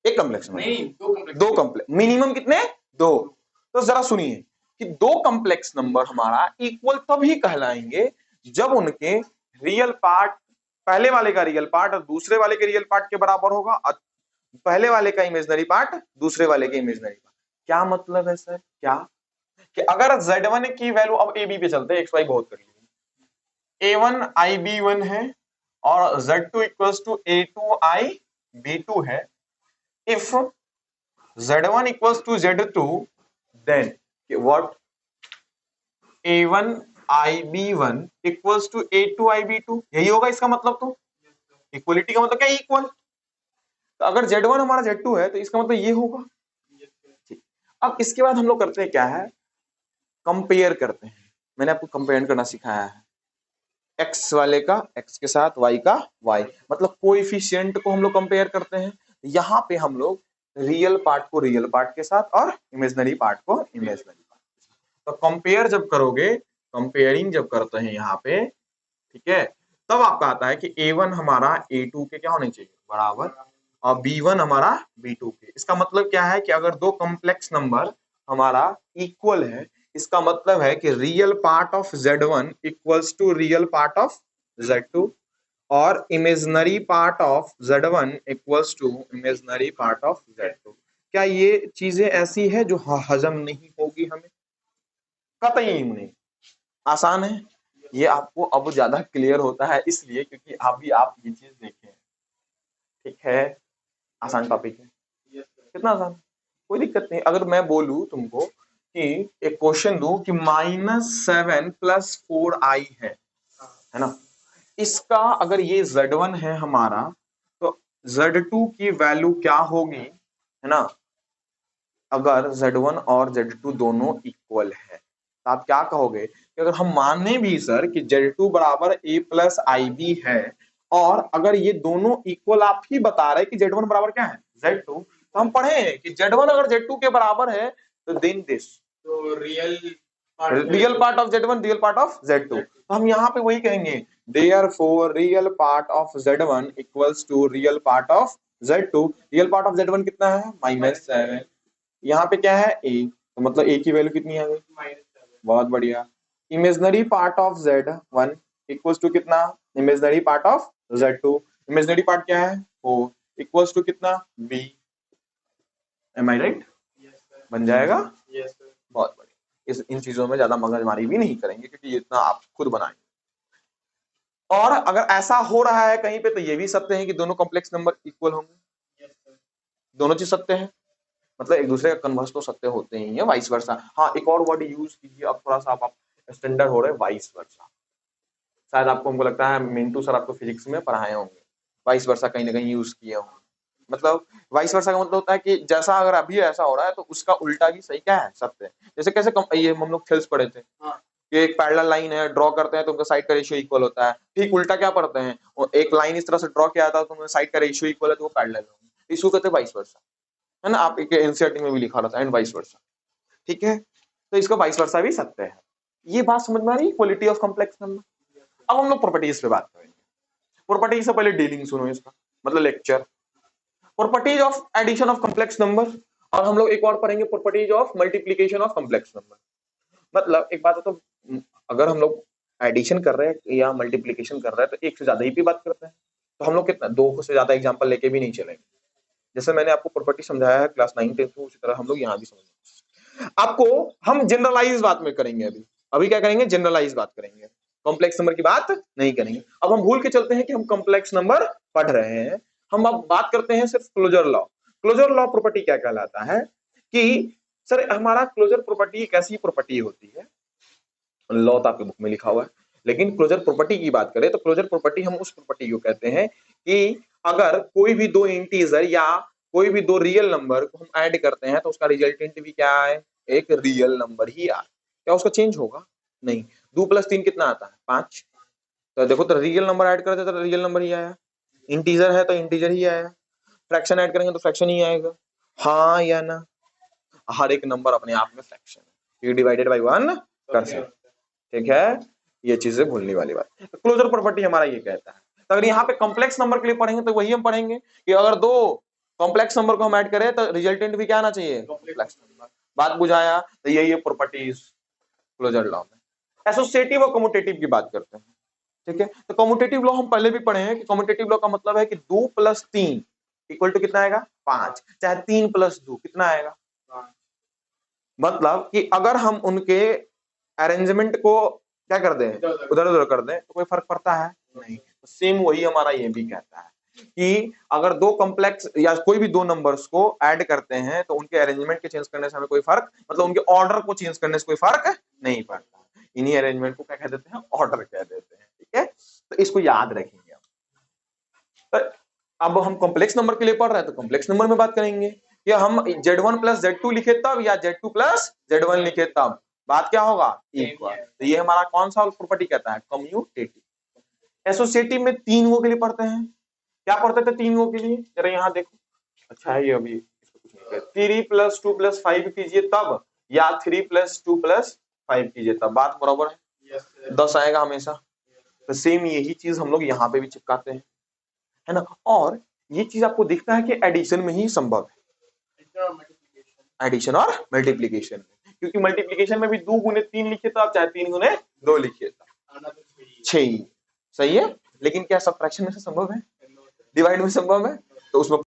[SPEAKER 1] एक कॉम्प्लेक्स नंबर नहीं, दो कॉम्प्लेक्स, मिनिमम कितने, दो। तो जरा सुनिए कि दो कॉम्प्लेक्स नंबर हमारा इक्वल तभी कहलाएंगे जब उनके रियल पार्ट, पहले वाले का रियल पार्ट और दूसरे वाले के रियल पार्ट के बराबर होगा, और पहले वाले का इमेजिनरी पार्ट दूसरे वाले के इमेजिनरी पार्ट। क्या मतलब है सर, क्या कि अगर Z1 की वैल्यू, अब ए बी पे चलते हैं, एक्स वाई बहुत कर लीजिए, A1 IB1 है और Z2 equals to A2 IB2 है। If Z1 equals to Z2 then what, A1 IB1 equals to A2 IB2, यही होगा इसका मतलब। तो इक्वलिटी का मतलब क्या, इक्वल। तो अगर Z1 हमारा Z2 है तो इसका मतलब ये होगा। ठीक, अब इसके बाद हम लोग करते हैं क्या है, कंपेयर करते हैं। मैंने आपको कंपेयर करना सिखाया है, एक्स वाले का एक्स के साथ, वाई का वाई, मतलब कोएफिशिएंट को हम लोग कंपेयर करते हैं। यहाँ पे हम लोग रियल पार्ट को रियल पार्ट के साथ और इमेजिनरी पार्ट को इमेजिनरी पार्ट के साथ। तो कंपेयर जब करोगे, कंपेयरिंग जब करते हैं यहाँ पे, ठीक है, तब आपका आता है कि A1 हमारा A2 के क्या होने चाहिए, बराबर, और B1 हमारा B2 के। इसका मतलब क्या है कि अगर दो कॉम्प्लेक्स नंबर हमारा इक्वल है, इसका मतलब है कि real part of Z1 equals to real part of Z2 और imaginary part of Z1 equals to imaginary part of Z2। क्या ये चीजें ऐसी है जो हजम नहीं होगी हमें, कतई नहीं, आसान है। ये आपको अब ज्यादा क्लियर होता है इसलिए क्योंकि अभी आप ये चीज देखें, ठीक है, आसान टॉपिक है, कितना आसान, कोई दिक्कत नहीं। अगर मैं बोलूं तुमको कि एक क्वेश्चन दूं कि -7 + 4i है ना, इसका अगर ये Z1 है हमारा, तो Z2 की वैल्यू क्या होगी, है ना, अगर Z1 और Z2 दोनों इक्वल है तो आप क्या कहोगे कि अगर हम माने भी सर कि Z2 बराबर A + IB है, और अगर ये दोनों इक्वल आप ही बता रहे कि Z1 बराबर क्या है, Z2, तो हम पढ़े हैं कि Z1 अगर Z2 के बराबर है तो देन दिस, तो real part of Z1 real part of Z2। तो हम यहाँ पे वही कहेंगे, therefore real part of Z1 equals to real part of Z2। Real part of Z1 कितना है, -7, यहाँ पे क्या है a, तो मतलब a की वैल्यू कितनी आ गई, बहुत बढ़िया। Imaginary part of Z1 equals to कितना, imaginary part of Z2, imaginary part क्या है 4, इक्वल्स टू कितना b, एम आई राइट, बन जाएगा, बहुत बढ़िया। इन चीजों में ज्यादा मगजमारी भी नहीं करेंगे क्योंकि ये इतना आप खुद बनाएंगे। और अगर ऐसा हो रहा है कहीं पे तो ये भी सत्य है कि दोनों कॉम्प्लेक्स नंबर इक्वल होंगे, दोनों चीज सत्य है, मतलब एक दूसरे का कन्वर्स तो सत्य होते ही है, वाइस वर्सा। हाँ, एक और वर्ड यूज कीजिए, अब थोड़ा सा आप स्टैंडर्ड हो रहे हैं, वाइस वर्सा। शायद आपको, हमको लगता है मिंटू सर आपको फिजिक्स में पढ़ाए होंगे, वाइस वर्सा कहीं ना कहीं यूज किए होंगे। मतलब वाइस वर्सा का मतलब होता है कि जैसा अगर अभी ऐसा हो रहा है तो उसका उल्टा भी सही क्या है, सत्य है। जैसे कैसे ये हम लोग थेल्स पढ़े थे कि एक पैरेलल लाइन है, ड्रॉ करते हैं तो उनका साइड का रेशियो इक्वल होता है। ठीक उल्टा क्या पढ़ते हैं, एक लाइन इस तरह से ड्रॉ किया था तो साइड का रेशियो इक्वल है तो वो पैरेलल होगा, इसको कहते हैं वाइस वर्सा, है ना। आप एक एनसीईआरटी में भी लिखा रहता है एंड वाइस वर्सा, ठीक है। तो इसका वाइस वर्सा भी सत्य है। ये बात समझ में आ रही है, क्वालिटी ऑफ कॉम्प्लेक्स नंबर। अब हम लोग प्रॉपर्टीज पे बात करेंगे। प्रॉपर्टीज से पहले डीलिंग सुनो इसका, मतलब lecture, properties of addition of complex number, और हम लोग एक और पढ़ेंगे properties of multiplication of complex number. मतलब एक बात है, तो अगर हम लोग एडिशन कर रहे हैं या मल्टीप्लिकेशन कर रहे हैं तो एक से ज्यादा ही पे बात करते हैं, तो हम लोग कितना, दो से ज्यादा एग्जांपल लेके भी नहीं चलेंगे। जैसे मैंने आपको प्रॉपर्टी समझाया है क्लास 9 10 में, उसी तरह हम लोग यहाँ भी समझेंगे। आपको हम जनरलाइज बात में करेंगे, अभी अभी क्या करेंगे, जनरलाइज बात करेंगे, कॉम्प्लेक्स नंबर की बात नहीं करेंगे। अब हम भूल के चलते हैं कि हम कॉम्प्लेक्स नंबर पढ़ रहे हैं, हम अब बात करते हैं सिर्फ closure law. Closure law property क्या कहलाता है कि सर हमारा क्लोजर प्रॉपर्टी एक ऐसी प्रॉपर्टी होती है, लॉ तो आपके बुक में लिखा हुआ है, लेकिन क्लोजर प्रॉपर्टी की बात करें तो क्लोजर प्रॉपर्टी हम उस प्रॉपर्टी को कहते हैं कि अगर कोई भी दो इंटीजर या कोई भी दो रियल नंबर को हम ऐड करते हैं तो उसका रिजल्टेंट भी क्या है, एक रियल नंबर ही आए। क्या उसका चेंज होगा, नहीं। 2 + 3 कितना आता है, 5। तो देखो, तो रियल नंबर ऐड करते तो रियल नंबर ही आया, इंटीजर है तो इंटीजर ही आया। फ्रैक्शन ऐड करेंगे तो फ्रैक्शन ही आएगा, हाँ या ना? हर एक नंबर अपने आप में फ्रैक्शन है, ये डिवाइडेड बाई 1 कर सकते, ठीक है, ये चीजें भूलने वाली बात। तो क्लोजर प्रॉपर्टी हमारा ये कहता है। तो अगर यहाँ पे कॉम्प्लेक्स नंबर के लिए पढ़ेंगे तो वही हम पढ़ेंगे कि अगर दो कॉम्प्लेक्स नंबर को हम ऐड करें तो रिजल्टेंट भी क्या आना चाहिए, कॉम्प्लेक्स नंबर। बात बुझाया? तो यही है प्रॉपर्टीज क्लोजर लॉ में। एसोसिएटिव और कम्यूटेटिव की बात करते हैं, ठीक है। तो कम्यूटेटिव लॉ हम पहले भी पढ़े हैं कि कम्यूटेटिव लॉ का मतलब है कि 2 + 3 इक्वल टू कितना आएगा, 5, चाहे 3 + 2 कितना आएगा, मतलब कि अगर हम उनके अरेंजमेंट को क्या कर दें, उधर उधर कर दें, तो कोई फर्क पड़ता है नहीं। सेम वही हमारा ये भी कहता है कि अगर दो कॉम्प्लेक्स या कोई भी दो नंबर्स को ऐड करते हैं तो उनके अरेंजमेंट के चेंज करने से हमें कोई फर्क, मतलब उनके ऑर्डर को चेंज करने से कोई फर्क नहीं पड़ता। इन्हीं अरेंजमेंट को क्या कह देते हैं, ऑर्डर कह देते हैं, ठीक है। तो इसको याद रखेंगे हम। तो अब हम कॉम्प्लेक्स नंबर के लिए पढ़ रहे हैं तो कॉम्प्लेक्स नंबर में बात करेंगे, या हम Z1 + Z2 लिखे तब या Z2 + Z1 लिखे तब बात क्या होगा, इक्वल। तो ये हमारा कौन सा प्रॉपर्टी कहता है, कम्यूटेटिव। एसोसिएटिव में 3 वो के लिए पढ़ते हैं, क्या पढ़ते थे 3 वो के लिए, जरा यहाँ देखो। अच्छा है ये, अभी इसको कुछ नहीं कहते, 3 + 2 + 5 कीजिए तब, या 3 + 2 + 5 कीजिए तब, बात बराबर है, 10 आएगा हमेशा। तो सेम यही चीज हम लोग यहाँ पे भी चिपकाते हैं, है ना। और ये चीज आपको दिखता है कि एडिशन में ही संभव है, एडिशन और मल्टीप्लीकेशन में, क्योंकि मल्टीप्लीकेशन में भी 2 × 3 लिखिए तो आप चाहे 3 × 2 लिखिए तो 6, सही है। लेकिन क्या सबट्रैक्शन में से संभव है, डिवाइड में संभव है, तो उसमें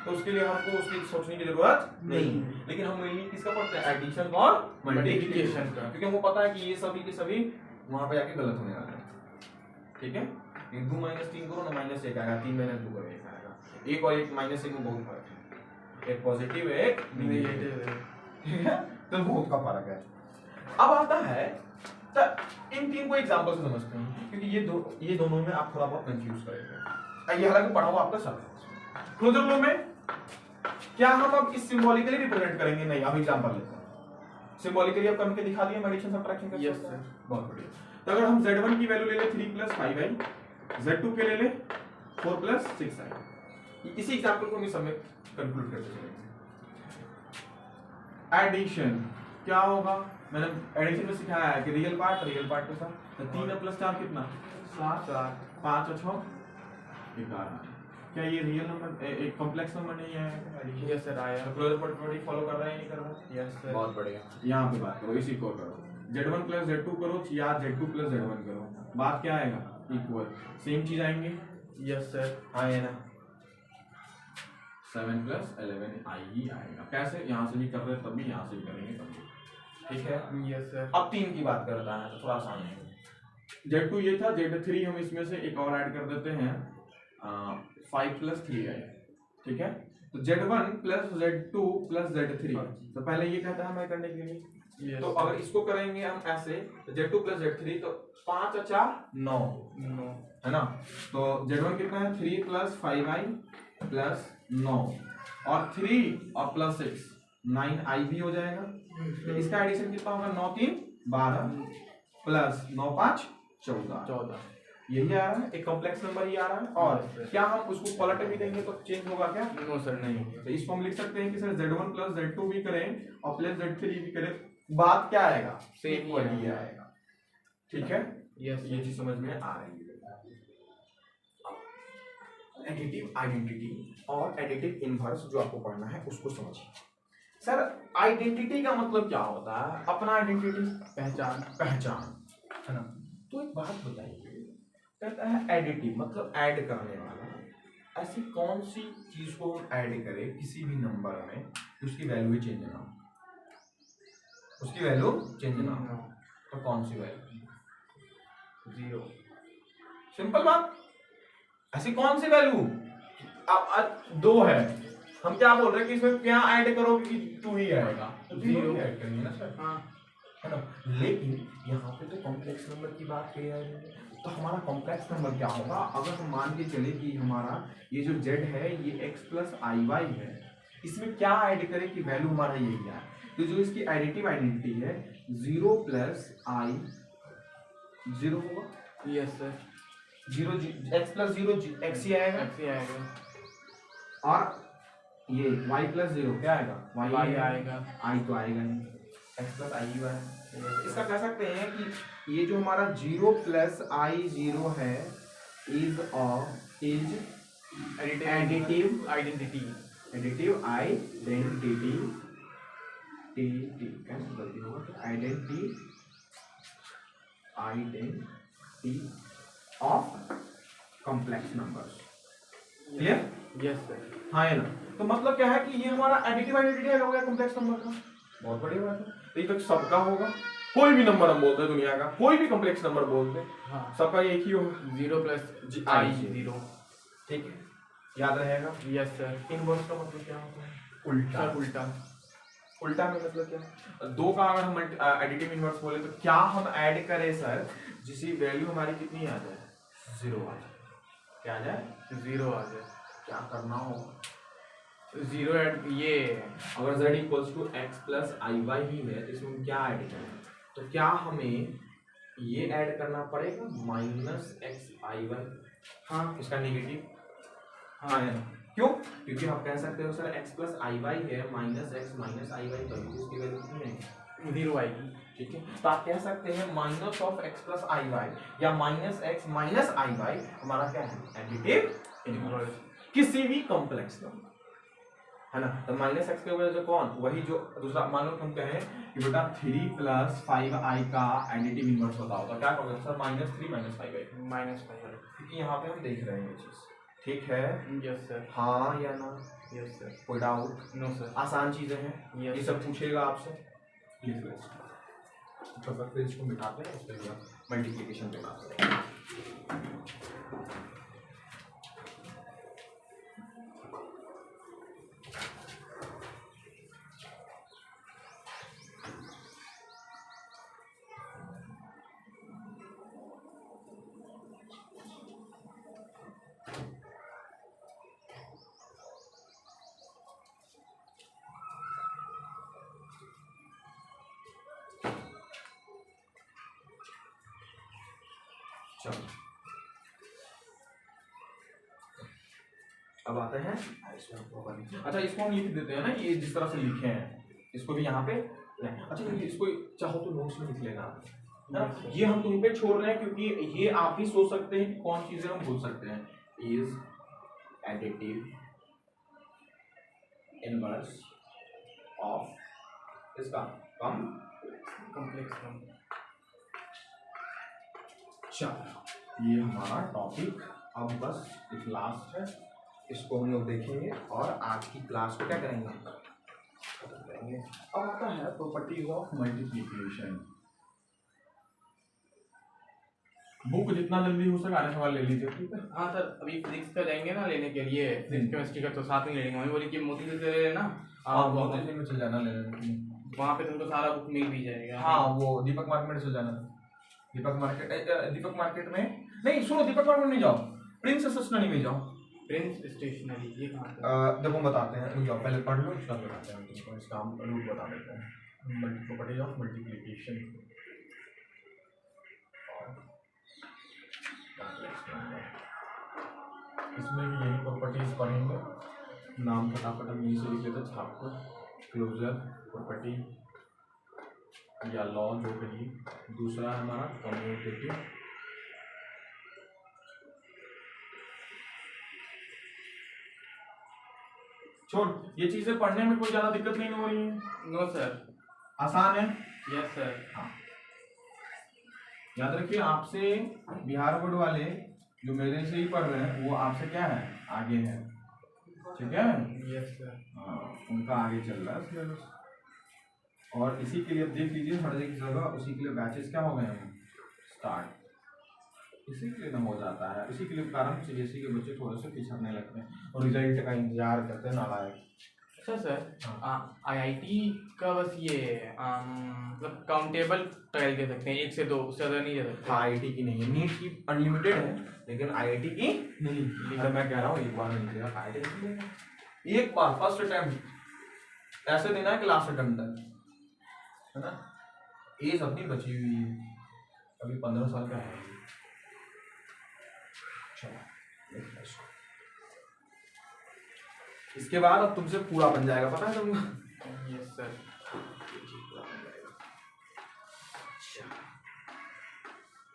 [SPEAKER 1] तो उसके लिए हमको उसकी सोचने की जरूरत नहीं है। लेकिन हम मेनली किसका पढ़ते हैं, एडिशन और मल्टीप्लिकेशन का, क्योंकि हमको पता है कि ये सभी के सभी वहां पे जाके गलत होने वाले हैं, ठीक है। 2 - 3 करो ना, -1 आएगा, 3 - 2 करो 1 आएगा। 1 और 1 -1 में बहुत फर्क है, एक पॉजिटिव है एक नेगेटिव है, ठीक है, तो बहुत का फर्क है। अब आता है तो इन 3 को एग्जांपल से समझते हैं, क्योंकि ये दोनों में आप थोड़ा बहुत कंफ्यूज करेंगे। ये हालांकि पढ़ा हुआ आपका सब क्लोजर लॉ में क्या हम अब इस सिंबॉलिकली रिप्रेजेंट करेंगे, नहीं, अब एग्जांपल लेते हैं। सिंबॉलिकली अब करके दिखा दिया एडिशन सब्ट्रैक्शन का, यस सर, बहुत बढ़िया। तो अगर हम Z1 की वैल्यू ले ले 3 + 5i, Z2 के ले ले 4 + 6i, इसी एग्जांपल को हम इस समय कंक्लूड करते चलेंगे। एडिशन क्या होगा, मैंने एडिशन में सिखाया है कि रियल पार्ट के साथ, तो 3 + 4 कितना, 7, 5 और 6 11। क्या ये रियल नंबर एक कॉम्प्लेक्स नंबर नहीं है? यस सर आया। तो क्लोजर प्रॉपर्टी फॉलो कर रहा है नहीं कर रहा? यस सर, बहुत बढ़िया। यहाँ पे बात करो, इसी को करो, Z1 + Z2 करो या Z2 + Z1 करो, बात क्या आएगा, इक्वल, सेम चीज आएंगे। यस सर आया ना, 7 + 11 आई ही आएगा। कैसे, यहाँ से भी कर रहे तब भी, यहाँ से भी करेंगे तब भी, ठीक है। Yes sir. अब 3 की बात करता है तो थोड़ा आसान है। Z2 ये था, Z3 हम इसमें से एक और ऐड कर देते हैं, 5 + 3i, ठीक है। तो Z1 + Z2 + Z3, तो पहले ये कहता है हमें करने के लिए, yes, तो अगर इसको करेंगे हम ऐसे, तो Z2 + Z3, तो 5 और 4 9 है ना। तो Z1 कितना है, 3 + 5i + 9 और 3 और +6 9i भी हो जाएगा। तो इसका एडिशन कितना होगा, 9 3 12 + 9 5 14, यही आ रहा है, एक कॉम्प्लेक्स नंबर ही आ रहा है। और क्या हम उसको पलट भी देंगे तो चेंज होगा क्या, नो सर नहीं। तो इसको हम लिख सकते हैं कि सर Z1 + Z2 भी करें और +Z3 भी करें, बात क्या आएगा, सेम ही आएगा, ठीक है। यस, ये चीज समझ में आ रही है। एडिटिव आइडेंटिटी और एडिटिव इनवर्स जो आपको पढ़ना है उसको समझिए। सर आइडेंटिटी का मतलब क्या होता है, अपना आइडेंटिटी, पहचान है ना। तो एक बात बताइए, कहता है एडिटिव मतलब ऐड करने वाला, ऐसी कौन सी चीज को हम ऐड करें किसी भी नंबर में उसकी वैल्यू चेंज ना हो, उसकी वैल्यू चेंज ना हो, तो कौन सी वैल्यू, 0, सिंपल बात। ऐसी कौन सी वैल्यू, अब 2 है, हम क्या बोल रहे हैं कि इसमें क्या ऐड करो कि 2 ही आएगा, तो 0 ऐड करेंगे ना सर, हाँ है ना। लेकिन यहाँ पे तो कॉम्प्लेक्स नंबर की बात कही है, तो हमारा कॉम्प्लेक्स नंबर क्या होगा, अगर हम मान के चले कि हमारा ये जो z है ये x + iy है, इसमें क्या ऐड करें कि वैल्यू हमारा यही है। तो जो इसकी एडिटिव आइडेंटिटी है 0 + i 0 होगा।
[SPEAKER 2] Yes sir.
[SPEAKER 1] 0 x + 0 x ही आएगा, और ये y + 0 क्या आएगा,
[SPEAKER 2] y आएगा,
[SPEAKER 1] i तो आएगा नहीं, x + i ही है। इसका कह सकते हैं कि ये जो हमारा 0 + i 0 है is additive identity of complex numbers. Clear?
[SPEAKER 2] Yes sir.
[SPEAKER 1] हाँ है ना। तो मतलब क्या है कि ये हमारा एडिटिव आइडेंटिटी हो गया कॉम्प्लेक्स नंबर का। बहुत बड़ी बात है। तो ये तो सबका होगा, कोई भी नंबर हम बोलते हैं दुनिया का, कोई भी कॉम्प्लेक्स नंबर बोलते हैं,
[SPEAKER 2] हाँ,
[SPEAKER 1] सबका एक ही होगा,
[SPEAKER 2] 0 + i 0।
[SPEAKER 1] ठीक है, याद रहेगा।
[SPEAKER 2] Yes sir.
[SPEAKER 1] इनवर्स का मतलब क्या होता है?
[SPEAKER 2] उल्टा।
[SPEAKER 1] उल्टा में मतलब क्या? दो का अगर हम एडिटिव इनवर्स बोले तो क्या हम ऐड करें सर जिसकी वैल्यू हमारी कितनी आ जाए? 0 आ जाए। क्या आ जाए?
[SPEAKER 2] 0 आ जाए।
[SPEAKER 1] क्या करना होगा?
[SPEAKER 2] 0 ऐड, ये
[SPEAKER 1] अगर z = x + iy ही है तो इसमें क्या ऐड करें? तो क्या हमें ये ऐड करना पड़ेगा -xiy? हाँ, इसका नेगेटिव। हाँ है ना। क्यों? क्योंकि आप कह सकते हो सर x + iy है, -x - iy करो इसकी वैल्यू कितनी है?
[SPEAKER 2] 0 आएगी।
[SPEAKER 1] ठीक है, तो आप कह सकते हैं -(x + iy) या -x - iy हमारा क्या है? एडिटिव इनवर्स किसी भी कॉम्प्लेक्स नंबर, है ना। तो -x की वजह से कौन? वही जो दूसरा, मान लो हम कहें कि बेटा 3 + 5i का एडिटिव इनवर्स बताओ, तो क्या कहोगे सर? -3 - 5i।
[SPEAKER 2] -5।
[SPEAKER 1] क्योंकि यहाँ पे हम देख रहे हैं ये चीज, ठीक है?
[SPEAKER 2] Yes sir.
[SPEAKER 1] हाँ या ना?
[SPEAKER 2] Yes sir.
[SPEAKER 1] कोई डाउट?
[SPEAKER 2] No sir.
[SPEAKER 1] आसान चीजें हैं,
[SPEAKER 2] Yes,
[SPEAKER 1] ये सब पूछेगा आपसे। लिख लो इसको। तो फिर इसको मिटाते हैं, उसके बाद मल्टीप्लिकेशन पे बात करेंगे। चलो अब आते हैं अच्छा, इसको हम लिख देते हैं ना, ये जिस तरह से लिखे हैं इसको भी यहाँ पे। अच्छा, इसको चाहो तो नोट्स में लिख लेना, है ना। ये हम तुम पे छोड़ रहे हैं क्योंकि ये आप भी सोच सकते हैं कि कौन चीजें हम बोल सकते हैं। इज एडिटिव इनवर्स ऑफ इसका
[SPEAKER 2] कॉम्प्लेक्स नंबर।
[SPEAKER 1] चलो ये हमारा टॉपिक अब बस एक लास्ट है, इसको हम लोग देखेंगे और आज की क्लास को क्या करेंगे? खत्म करेंगे। अब आता है प्रॉपर्टीज ऑफ मल्टीप्लिकेशन। बुक जितना जल्दी हो सके आने सवाल ले लीजिए, ठीक है?
[SPEAKER 2] हाँ सर, अभी फिजिक्स का जाएंगे ना लेने के लिए, फिजिक्स केमिस्ट्री का तो साथ में ले लेंगे। मम्मी बोली कि मोती से ले लेना।
[SPEAKER 1] हाँ, मोती से में चल जाना लेने,
[SPEAKER 2] वहाँ पे तुमको सारा बुक मिल भी जाएगा।
[SPEAKER 1] हाँ, वो दीपक मार्केट में चल जाना। दीपक मार्केट में नहीं, सुनो, दीपक मार्केट में नहीं जाओ, प्रिंस स्टेशनरी में जाओ।
[SPEAKER 2] प्रिंस स्टेशनरी ये कहाँ पे?
[SPEAKER 1] देखो बताते हैं, रुक जाओ, पहले पढ़ लो, उसका बताते हैं तुमको, इसका हम रूट बता देते हैं। Properties of multiplication. इसमें भी यही प्रॉपर्टीज पढ़ेंगे। नाम फटाफट हम यहीं से लिख लेते, छाप कर। क्लोजर प्रॉपर्टी या लॉ जो कहिए। दूसरा है हमारा कम्यूटेटिव। छोड़, ये चीजें पढ़ने में कोई ज्यादा दिक्कत नहीं हो रही है?
[SPEAKER 2] No sir.
[SPEAKER 1] आसान है?
[SPEAKER 2] Yes sir.
[SPEAKER 1] हाँ, याद रखिए, आपसे बिहार बोर्ड वाले जो मेरे से ही पढ़ रहे हैं वो आपसे क्या है, आगे है, ठीक है?
[SPEAKER 2] Yes sir.
[SPEAKER 1] हाँ, उनका आगे चल रहा है सिलेबस। और इसी के लिए देख लीजिए, हर एक जगह उसी के लिए बैचेस क्या हो गए हैं स्टार्ट, इसी के लिए ना हो जाता है। इसी के लिए कारण सीबीएसई के बच्चे थोड़े से पिछड़ने लगते हैं और रिजल्ट का इंतजार करते हैं नालायक।
[SPEAKER 2] अच्छा सर, आईआईटी का बस ये मतलब काउंटेबल ट्रायल दे सकते हैं, 1 से 2, उससे ज़्यादा नहीं दे सकते।
[SPEAKER 1] आईआईटी की नहीं है, नीट की अनलिमिटेड है, लेकिन आईआईटी की नहीं। अरे मैं कह रहा हूँ एक बार नहीं निकलेगा, आईआईटी निकलेगा। एक बार फर्स्ट अटेम्प्ट ऐसे देना है कि लास्ट अटेम्प्ट है ना। एज अपनी बची हुई है, अभी 15 साल का है। चलो इसके बाद अब तुमसे पूरा बन जाएगा, पता है तुमको?
[SPEAKER 2] Yes sir.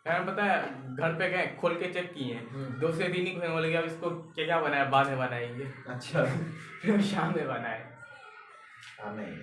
[SPEAKER 2] यार पता है घर पे गए खोल के चेक किए, 2 से 3 ही बोले कि अब इसको क्या क्या बनाया, बाद में बनाएंगे।
[SPEAKER 1] अच्छा
[SPEAKER 2] फिर शाम में बनाए।
[SPEAKER 1] नहीं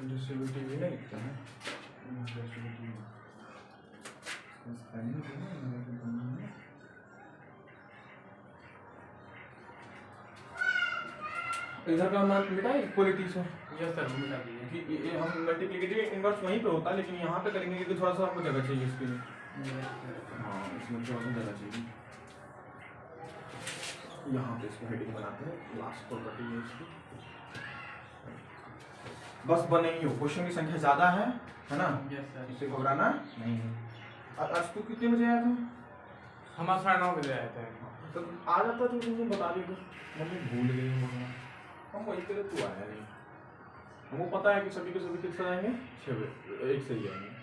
[SPEAKER 1] डिस्ट्रीब्यूटिव भी नहीं लिखते हैं। इधर का मान मिटा इक्वलिटी से।
[SPEAKER 2] यस सर मिटा दिए
[SPEAKER 1] कि ये हम मल्टीप्लिकेटिव इनवर्स वहीं पे होता है, लेकिन यहाँ पे करेंगे क्योंकि थोड़ा सा आपको जगह चाहिए इसके लिए। हाँ इसमें थोड़ा सा जगह चाहिए। यहाँ पे इसको हेडिंग बनाते हैं, लास्ट प्रॉपर्टी है इसकी। बस बने ही हो, क्वेश्चन की संख्या ज्यादा है ना।
[SPEAKER 2] Yes sir.
[SPEAKER 1] इससे घबराना नहीं है। आज तू कितने बजे आया था?
[SPEAKER 2] हम आज 9:30 बजे आए थे।
[SPEAKER 1] तो आ जाता तो तुमने बता दी, मम्मी भूल गई होगा। हम वही करे, तू आया नहीं। हमको पता है कि सभी के सभी किस आएंगे, 6 बजे एक से ही आएंगे।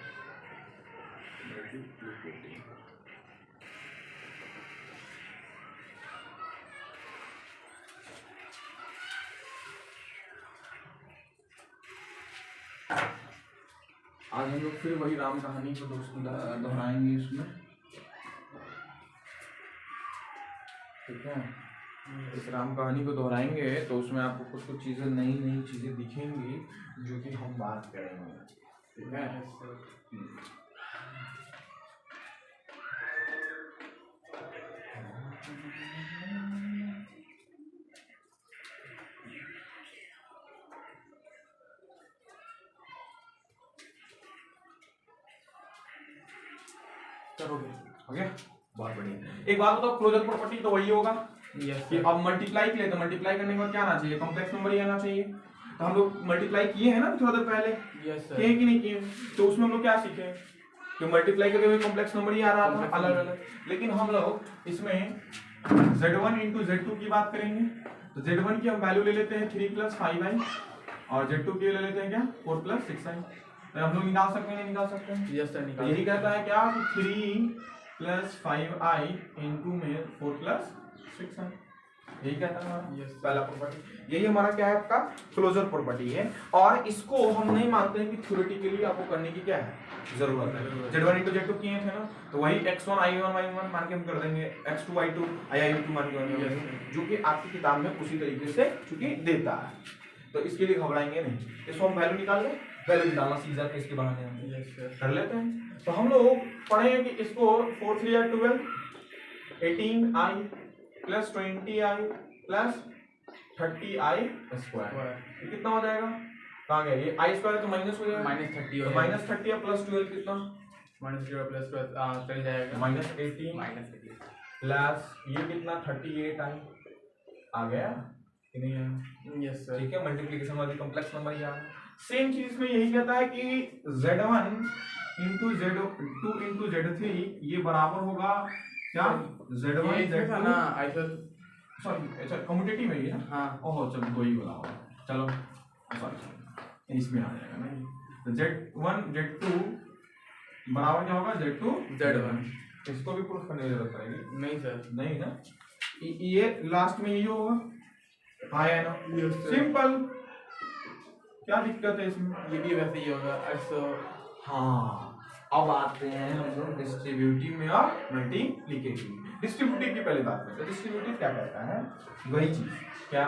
[SPEAKER 1] आज हम लोग फिर वही राम कहानी को दोहराएंगे इसमें, ठीक है। इस राम कहानी को दोहराएंगे तो उसमें आपको कुछ कुछ चीज़ें नई नई चीज़ें दिखेंगी जो कि हम बात करेंगे, ठीक है।
[SPEAKER 2] करोगे
[SPEAKER 1] हो गया, बहुत बढ़िया। एक बात बताओ, क्लोजर प्रॉपर्टी तो वही होगा कि अब मल्टीप्लाई के लिए, तो मल्टीप्लाई करने के बाद क्या आना चाहिए, कॉम्प्लेक्स नंबर ही आना चाहिए। तो हम लोग मल्टीप्लाई किए हैं ना थोड़ा देर पहले, किए कि नहीं किए? तो उसमें हम लोग क्या सीखे कि मल्टीप्लाई करते हुए कॉम्प्लेक्स नंबर ही आ रहा था अलग अलग। लेकिन हम लोग इसमें z1 इंटू z2 की बात करेंगे। तो z1 की हम वैल्यू ले लेते हैं 3 + 5i और z2 की ले लेते हैं क्या 4 + 6i। तो हम लोग निकाल सकते हैं, नहीं निकाल सकते हैं?
[SPEAKER 2] यस सर निकाल।
[SPEAKER 1] यही कहता है क्या, 3 + 5i इंटू में 4 + 6i, यही कहता है हमारा
[SPEAKER 2] Yes.
[SPEAKER 1] पहला प्रॉपर्टी। यही हमारा क्या है, आपका क्लोजर प्रॉपर्टी है। और इसको हम नहीं मानते हैं कि थ्योरेटिकली आपको करने की क्या है जरूरत है। z1 इंटू z2 किए थे ना, तो वही x1 i1 y1 मान के हम कर देंगे, x2 i2 i2 मान के कर देंगे, जो कि आपकी किताब में उसी तरीके से चूंकि देता है। तो इसके लिए घबराएंगे नहीं, इसको हम वैल्यू निकाल लें, वैल्यू निकालना सीख जाते हैं इसके बहाने हम कर लेते हैं। तो हम लोग पढ़े हैं कि इसको 4 3 are 12, 18i + 20i + 30i square, ये कितना हो जाएगा? कहाँ गया ये i स्क्वायर, तो माइनस हो जाएगा,
[SPEAKER 2] -30
[SPEAKER 1] तो -30 + 12 कितना
[SPEAKER 2] -0 प्लस चल जाएगा
[SPEAKER 3] -18
[SPEAKER 2] -18
[SPEAKER 3] प्लस ये कितना 38 आ गया कि नहीं आया?
[SPEAKER 2] यस सर
[SPEAKER 3] ठीक है, मल्टीप्लिकेशन वाली कॉम्प्लेक्स नंबर ही आ रहा है। सेम चीज में यही कहता है कि Z1 into Z2 into Z3 ये बराबर होगा क्या? Z1
[SPEAKER 2] ये था ना
[SPEAKER 3] Z2
[SPEAKER 2] आई सर
[SPEAKER 3] सॉरी अच्छा कम्यूटेटिव है ये ना?
[SPEAKER 2] हाँ
[SPEAKER 3] ओहो चलो दो ही बोला होगा, चलो सॉरी इसमें आ जाएगा ना। तो Z1 Z2 बराबर क्या होगा? Z2
[SPEAKER 2] Z1
[SPEAKER 3] इसको भी प्रूफ करने की जरूरत पड़ेगी?
[SPEAKER 2] नहीं सर
[SPEAKER 3] नहीं ना, ये लास्ट में ये होगा, हाँ है ना? सिंपल, क्या दिक्कत है इसमें?
[SPEAKER 2] ये भी वैसे ही होगा ऐसा
[SPEAKER 3] हाँ, अब आते हैं हम लोग डिस्ट्रीब्यूटिव में और मल्टीप्लिकेटिव। डिस्ट्रीब्यूटिव की पहले बात करते हैं। डिस्ट्रीब्यूटिव क्या कहता है? वही चीज क्या,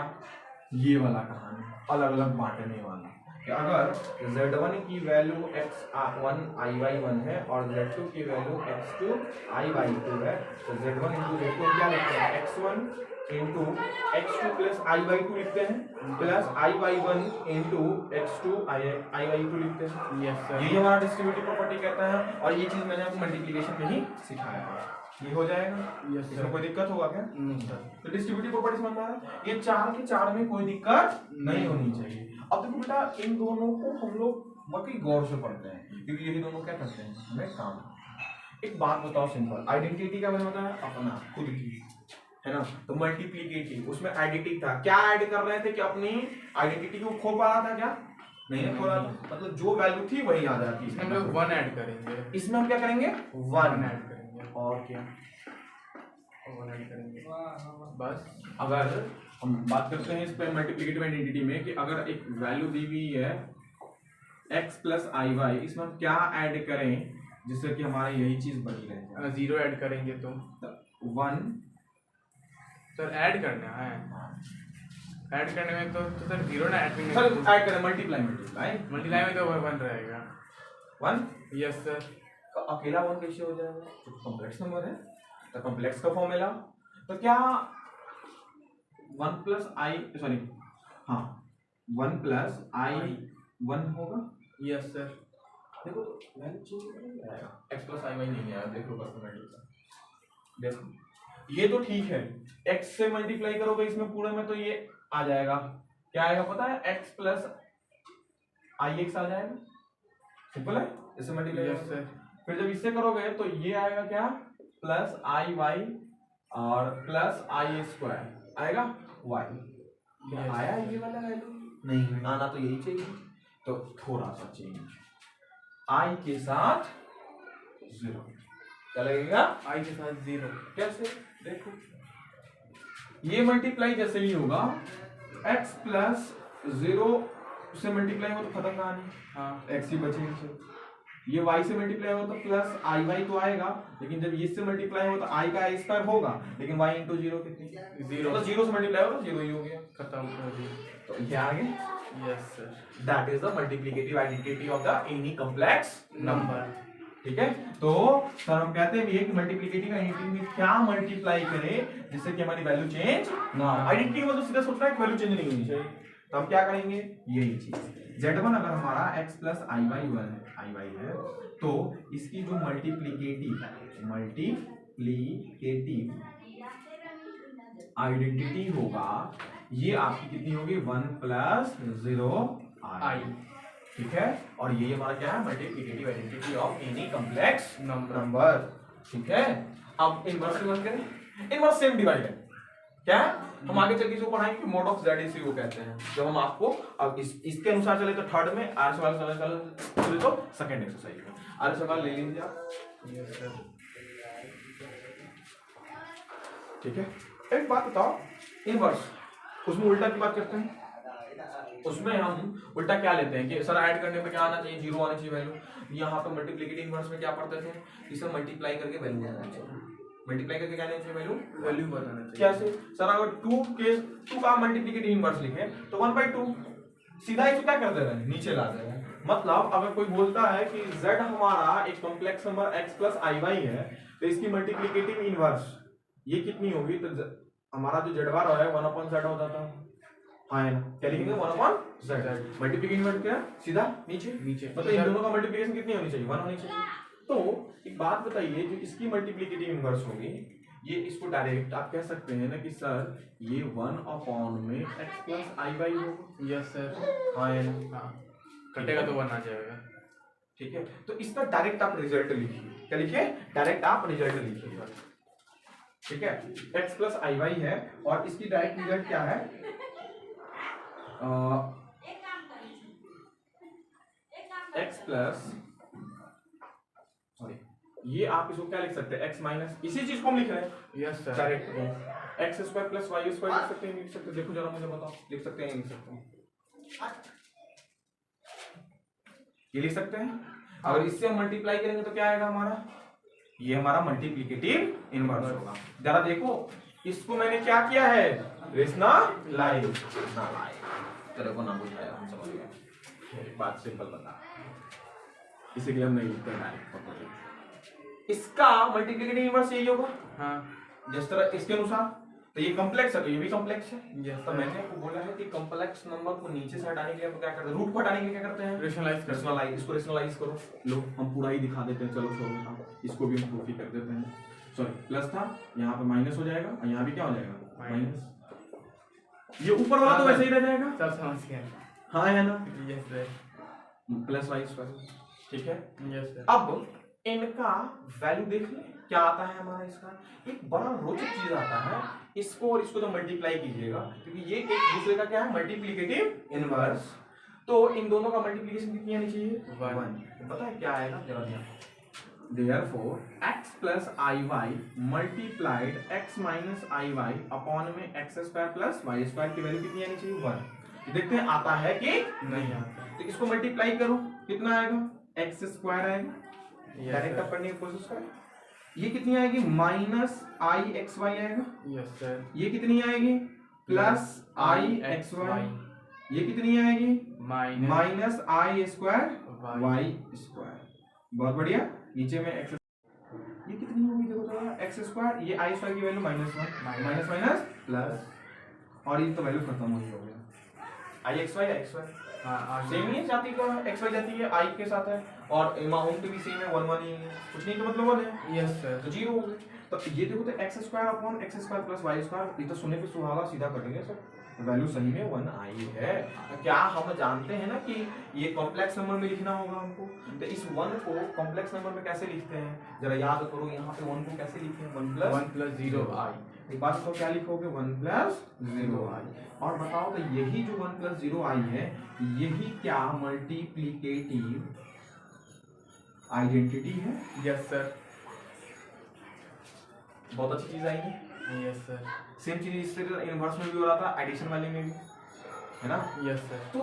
[SPEAKER 3] ये वाला कहानी, अलग अलग बांटने वाला कि अगर Z1 की वैल्यू x1 i/1 है और Z2 की वैल्यू x2 i/2 है तो Z1 इंटू Z2 क्या लिखते हैं? x1 into x2 plus i/2 लिखते हैं plus i/1 into x2 i/2 लिखते हैं।
[SPEAKER 2] यस सर
[SPEAKER 3] यही हमारा डिस्ट्रीब्यूटिव प्रॉपर्टी कहता है और ये चीज मैंने आपको मल्टीप्लिकेशन में ही सिखाया है। ये हो जाएगा?
[SPEAKER 2] यस
[SPEAKER 3] इसमें
[SPEAKER 2] सर
[SPEAKER 3] कोई दिक्कत होगा क्या?
[SPEAKER 2] नहीं सर
[SPEAKER 3] तो डिस्ट्रीब्यूटिव प्रॉपर्टी समझ में आ रहा है? ये चार के चार में कोई दिक्कत नहीं होनी चाहिए। अब देखो बेटा, इन दोनों को हम लोग वाकई गौर से पढ़ते हैं क्योंकि यही दोनों क्या करते हैं, हमें काम। एक बात बताओ सिंपल, आइडेंटिटी क्या मैंने बताया? अपना खुद की, है ना? तो मल्टीप्लिकेटिव उसमें एडिटिव था, क्या ऐड कर रहे थे कि अपनी आइडेंटिटी को खो पा रहा था क्या? नहीं खो रहा था, मतलब जो वैल्यू थी वही आ जाती
[SPEAKER 2] इसमें हम
[SPEAKER 3] है।
[SPEAKER 2] लोग 1 ऐड करेंगे
[SPEAKER 3] इसमें हम क्या करेंगे?
[SPEAKER 2] 1 ऐड करेंगे
[SPEAKER 3] और क्या?
[SPEAKER 2] 1 ऐड करेंगे बस
[SPEAKER 3] अगर हम बात करते हैं इस पे मल्टीप्लिकेटिव आइडेंटिटी में कि अगर एक वैल्यू दी हुई है x प्लस आई वाई, इसमें हम क्या ऐड करें जिससे कि हमारी यही चीज बनी रहे?
[SPEAKER 2] 0 ऐड करेंगे तो
[SPEAKER 3] 1
[SPEAKER 2] सर ऐड करना है, ऐड करने में तो सर 0 ना ऐड करने
[SPEAKER 3] सर
[SPEAKER 2] में
[SPEAKER 3] ऐड करें, मल्टीप्लाई
[SPEAKER 2] मल्टीप्लाई में तो 1 रहेगा।
[SPEAKER 3] 1
[SPEAKER 2] यस सर
[SPEAKER 3] तो अकेला 1 कैसे हो जाएगा? तो कॉम्प्लेक्स नंबर है तो कॉम्प्लेक्स का फॉर्मूला, तो क्या 1 प्लस आई सॉरी हाँ 1 प्लस आई 1 होगा?
[SPEAKER 2] यस सर
[SPEAKER 3] देखो वैल्यू चेंज नहीं आएगा, x प्लस आई वाई नहीं आया, देख लो परसेंटेज देखो ये तो ठीक है, x से मल्टीप्लाई करोगे इसमें पूरे में तो ये आ जाएगा, क्या आएगा पता है? x प्लस आई एक्स आ जाएगा, सिंपल है, इससे मल्टीप्लाई।
[SPEAKER 2] यस सर
[SPEAKER 3] फिर जब इससे करोगे तो ये आएगा क्या? प्लस आई वाई और प्लस आई स्क्वायर आएगा y।
[SPEAKER 2] Yes.
[SPEAKER 3] आया ये वाला वैल्यू? नहीं आना तो यही चाहिए, तो थोड़ा सा चेंज i के साथ 0 क्या लगेगा?
[SPEAKER 2] i के साथ 0
[SPEAKER 3] कैसे? देखो ये मल्टीप्लाई जैसे ही होगा x प्लस 0 से मल्टीप्लाई हो तो खत्म कहानी,
[SPEAKER 2] हाँ
[SPEAKER 3] x ही बचेगा। ये y से मल्टीप्लाई हो तो प्लस आई वाई तो आएगा, लेकिन जब इससे मल्टीप्लाई हो तो i का आई स्क्वायर होगा, लेकिन y इंटू 0 कितनी?
[SPEAKER 2] 0
[SPEAKER 3] तो 0 से मल्टीप्लाई हो तो 0 ही हो गया,
[SPEAKER 2] खत्म कर दिया।
[SPEAKER 3] तो ये आ गया।
[SPEAKER 2] Yes sir
[SPEAKER 3] That is the multiplicative identity of the any complex number। ठीक है, तो सर हम कहते हैं ये कि मल्टीप्लिकेटिव आइडेंटिटी में क्या मल्टीप्लाई करें जिससे कि हमारी वैल्यू चेंज ना हो। आइडेंटिटी में तो सीधा सोचना है कि वैल्यू चेंज नहीं होनी चाहिए, तो हम क्या करेंगे? यही चीज Z1 अगर हमारा x प्लस आई वाई है तो इसकी जो मल्टीप्लिकेटिव आइडेंटिटी होगा ये आपकी कितनी होगी? 1 प्लस 0 आई, ठीक है, और ये हमारा क्या है? Multiplicative identity of any complex number, ठीक है। अब इनवर्स की बात करें, इनवर्स सेम डिवाइड है क्या? हम आगे चल के इसको पढ़ाएंगे कि मोड ऑफ z इसी को कहते हैं। जब हम आपको अब इसके अनुसार चले तो थर्ड में, आर सवाल चले तो सेकंड एक्सरसाइज में। आर सवाल ले लीजिए आप।
[SPEAKER 2] यस सर
[SPEAKER 3] ठीक है, एक बात बताओ, इनवर्स उसमें उल्टा की बात करते हैं, उसमें हम उल्टा क्या लेते हैं कि सर ऐड करने पे क्या आना चाहिए? 0 आना चाहिए वैल्यू। यहाँ पे मल्टीप्लिकेटिव इनवर्स में क्या पढ़ते थे? इसे मल्टीप्लाई करके वैल्यू आना चाहिए, मल्टीप्लाई करके क्या आना चाहिए? वैल्यू
[SPEAKER 2] बताना चाहिए।
[SPEAKER 3] कैसे? सर अगर 2 का मल्टीप्लिकेटिव इनवर्स लिखे तो 1/2 सीधा इसको क्या कर दे रहे हैं? नीचे ला दे रहे हैं। मतलब अगर कोई बोलता है कि z हमारा एक complex number x plus i y है तो इसकी मल्टीप्लिकेटिव इनवर्स ये कितनी होगी? तो हमारा जो z बार है 1/z हो जाता है, हाँ है ना? क्या लिखेंगे? 1/z। मल्टीप्लिकेटिव इनवर्स क्या? सीधा नीचे
[SPEAKER 2] नीचे
[SPEAKER 3] मतलब इन दोनों का मल्टीप्लिकेशन कितनी होनी चाहिए? 1 होनी चाहिए। तो एक बात बताइए, जो इसकी मल्टीप्लिकेटिव इनवर्स होगी, ये इसको डायरेक्ट आप कह सकते हैं ना कि सर ये 1 में x प्लस आई वाई होगा।
[SPEAKER 2] Yes sir.
[SPEAKER 3] हाँ या ना?
[SPEAKER 2] हाँ, कटेगा तो 1 आ जाएगा।
[SPEAKER 3] ठीक है, तो इसका डायरेक्ट आप रिजल्ट लिखिए। क्या लिखिए? डायरेक्ट आप रिजल्ट लिखिए। ठीक है, x प्लस आई वाई है और इसकी डायरेक्ट रिजल्ट क्या है? x प्लस, सॉरी, ये आप इसको क्या लिख सकते हैं? x माइनस, इसी चीज को हम लिख रहे हैं
[SPEAKER 2] yes sir.
[SPEAKER 3] Direct. X square plus y square लिख सकते हैं, लिख सकते हैं? देखो जरा मुझे बताओ, लिख सकते हैं, लिख सकते हैं? ये लिख सकते हैं। अगर इससे हम मल्टीप्लाई करेंगे तो क्या आएगा हमारा? ये हमारा मल्टीप्लिकेटिव इनवर्स होगा। जरा देखो, इसको मैंने क्या किया है? रेशनलाइज। तेरे को ना बुझाया, हम समझ गए। बात सिंपल बता, इसी के लिए हम नहीं लिखते डायरेक्ट। इसका मल्टीप्लिकेटिव इनवर्स यही होगा।
[SPEAKER 2] हाँ
[SPEAKER 3] जिस तरह इसके अनुसार, तो ये कॉम्प्लेक्स है तो ये भी कॉम्प्लेक्स है।
[SPEAKER 2] यस
[SPEAKER 3] तो मैंने आपको बोला है कि कॉम्प्लेक्स नंबर को नीचे से हटाने के लिए हम क्या करते हैं? रूट को हटाने के लिए क्या करते हैं? रेशनलाइज। इसको रेशनलाइज करो। लो हम पूरा ही दिखा देते हैं। चलो छोड़ो, इसको भी हम प्रूफ ही कर देते हैं। सॉरी, प्लस था, यहाँ पे माइनस हो जाएगा और यहाँ भी क्या हो जाएगा? माइनस। ये ऊपर वाला तो वैसे ही रह जाएगा।
[SPEAKER 2] सब समझ गए।
[SPEAKER 3] हाँ है ना?
[SPEAKER 2] Yes sir.
[SPEAKER 3] Plus y square. ठीक है,
[SPEAKER 2] यस सर।
[SPEAKER 3] अब इनका वैल्यू देख लें क्या आता है हमारा। इसका एक बड़ा रोचक चीज आता है, इसको और इसको तो मल्टीप्लाई कीजिएगा, क्योंकि ये एक दूसरे का क्या है? Multiplicative inverse. तो इन दोनों का मल्टीप्लिकेशन कितनी आनी चाहिए? 1। पता है क्या आएगा? जरा ध्यान। Therefore, x plus iy multiplied x minus iy upon में x square plus y square की वैल्यू कितनी आनी चाहिए? 1। देखते हैं आता है कि
[SPEAKER 2] नहीं आता।
[SPEAKER 3] तो इसको मल्टीप्लाई करो, कितना आएगा? x स्क्वायर आएगा। डायरेक्ट आप करने की कोशिश करें। ये कितनी आएगी? माइनस आई एक्स वाई आएगा।
[SPEAKER 2] Yes sir.
[SPEAKER 3] ये कितनी आएगी? प्लस आई एक्स वाई। ये कितनी आएगी? माइनस आई स्क्वायर वाई स्क्वायर। बहुत बढ़िया। नीचे में x, ये कितनी होगी देखो तो, एक्स स्क्वायर, ये आई स्क्वायर की वैल्यू -1, माइनस माइनस प्लस, और ये तो वैल्यू खत्म हो गया। आई एक्स वाई सेम ही है, जाती का एक्स वाई जाती है आई के साथ है, और अमाउंट भी सेम है, 1 1 ही है, कुछ नहीं तो मतलब 1 है।
[SPEAKER 2] Yes sir.
[SPEAKER 3] तो 0 हो गए। तो ये देखो तो x square upon x square plus y square, ये तो सुने पे सुहागा सीधा कटेंगे सर, वैल्यू सही में 1 आई है। तो क्या हम जानते हैं ना कि ये कॉम्प्लेक्स नंबर में लिखना होगा हमको। तो इस 1 को कॉम्प्लेक्स नंबर में कैसे लिखते हैं जरा याद करो। यहाँ पे 1 को कैसे लिखते हैं? 1 प्लस 0 आई। एक बात तो क्या लिखोगे? 1 प्लस 0 आई। और बताओ तो यही जो 1 प्लस 0 आई है, यही क्या मल्टीप्लिकेटिव आइडेंटिटी है?
[SPEAKER 2] Yes sir.
[SPEAKER 3] बहुत अच्छी चीज आई है।
[SPEAKER 2] Yes sir.
[SPEAKER 3] सेम चीज इससे इनवर्स में भी हो रहा था, एडिशन वाले में भी, है ना?
[SPEAKER 2] Yes sir.
[SPEAKER 3] तो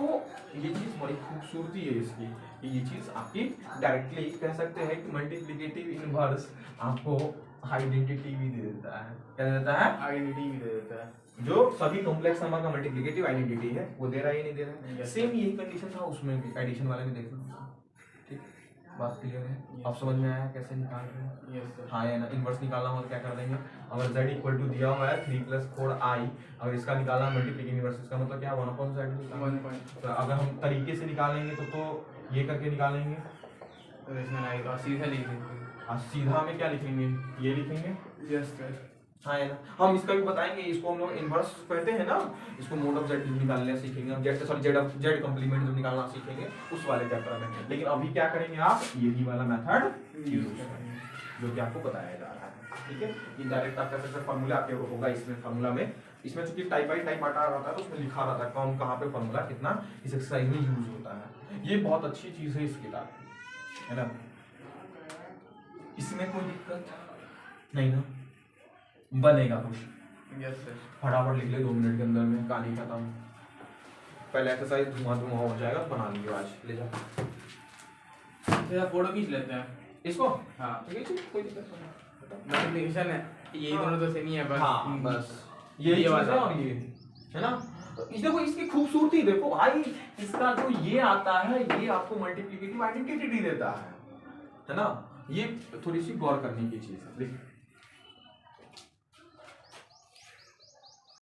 [SPEAKER 3] ये चीज बड़ी खूबसूरती है इसकी, कि ये चीज आपकी डायरेक्टली कह सकते हैं कि मल्टीप्लिकेटिव इनवर्स आपको आइडेंटिटी भी दे देता है। क्या दे देता है?
[SPEAKER 2] आइडेंटिटी भी दे देता है।
[SPEAKER 3] जो सभी कॉम्प्लेक्स नंबर का मल्टीप्लिकेटिव आइडेंटिटी है वो दे रहा है या नहीं दे रहा है?
[SPEAKER 2] Yes.
[SPEAKER 3] सेम यही कंडीशन था उसमें भी, एडिशन वाले में देखना। ठीक, बात क्लियर है?
[SPEAKER 2] Yes.
[SPEAKER 3] आप समझ में आया कैसे निकाल रहे हैं?
[SPEAKER 2] Yes sir.
[SPEAKER 3] हाँ या ना? इनवर्स निकालना हो तो क्या कर देंगे? अगर z इक्वल टू दिया हुआ है 3 + 4i, अगर इसका निकालना मल्टीप्लिकेटिव इनवर्स, इसका मतलब क्या? 1/z।
[SPEAKER 2] 1 पॉइंट।
[SPEAKER 3] तो अगर हम तरीके से निकालेंगे तो ये करके निकालेंगे,
[SPEAKER 2] रेशनलाइज और सीधा लिख देंगे।
[SPEAKER 3] और सीधा में क्या लिखेंगे? ये लिखेंगे।
[SPEAKER 2] Yes sir.
[SPEAKER 3] हाँ है ना? हम इसका भी बताएंगे, इसको हम लोग इनवर्स कहते हैं ना, इसको मोड ऑफ z निकालना सीखेंगे हम, z कंप्लीमेंट जब निकालना सीखेंगे उस वाले चैप्टर में। लेकिन अभी क्या करेंगे आप? यही वाला मेथड यूज करेंगे जो कि आपको बताया जा रहा है। ठीक है, ये डायरेक्ट आपका सबसे फार्मूला आपके होगा इसमें। फार्मूला में इसमें चूंकि टाइप बाय टाइप बांटा रहता है तो उसमें लिखा रहता है कौन कहाँ पे फार्मूला कितना इस एक्सरसाइज में यूज होता है। ये बहुत अच्छी चीज है इस किताब की, है ना? इसमें कोई दिक्कत नहीं ना? बनेगा कुछ?
[SPEAKER 2] Yes sir.
[SPEAKER 3] फटाफट लिख ले 2 मिनट के अंदर में, कहानी खत्म। पहले एक्सरसाइज धुआं हो जाएगा, बना लियो आज, ले जा।
[SPEAKER 2] जरा फोटो खींच लेते हैं
[SPEAKER 3] इसको।
[SPEAKER 2] हाँ।
[SPEAKER 3] ठीक है, कोई दिक्कत नहीं।
[SPEAKER 2] मल्टीप्लिकेशन है, ये दोनों तो सेम ही है बस।
[SPEAKER 3] हाँ बस ये
[SPEAKER 2] ये
[SPEAKER 3] वाला
[SPEAKER 2] वाला।
[SPEAKER 3] और ये, है ना? तो इस देखो इसकी खूबसूरती देखो भाई, इसका जो ये आता है ये आपको मल्टीप्लिकेटिव आइडेंटिटी देता है ना? ये थोड़ी सी गौर करने की चीज है।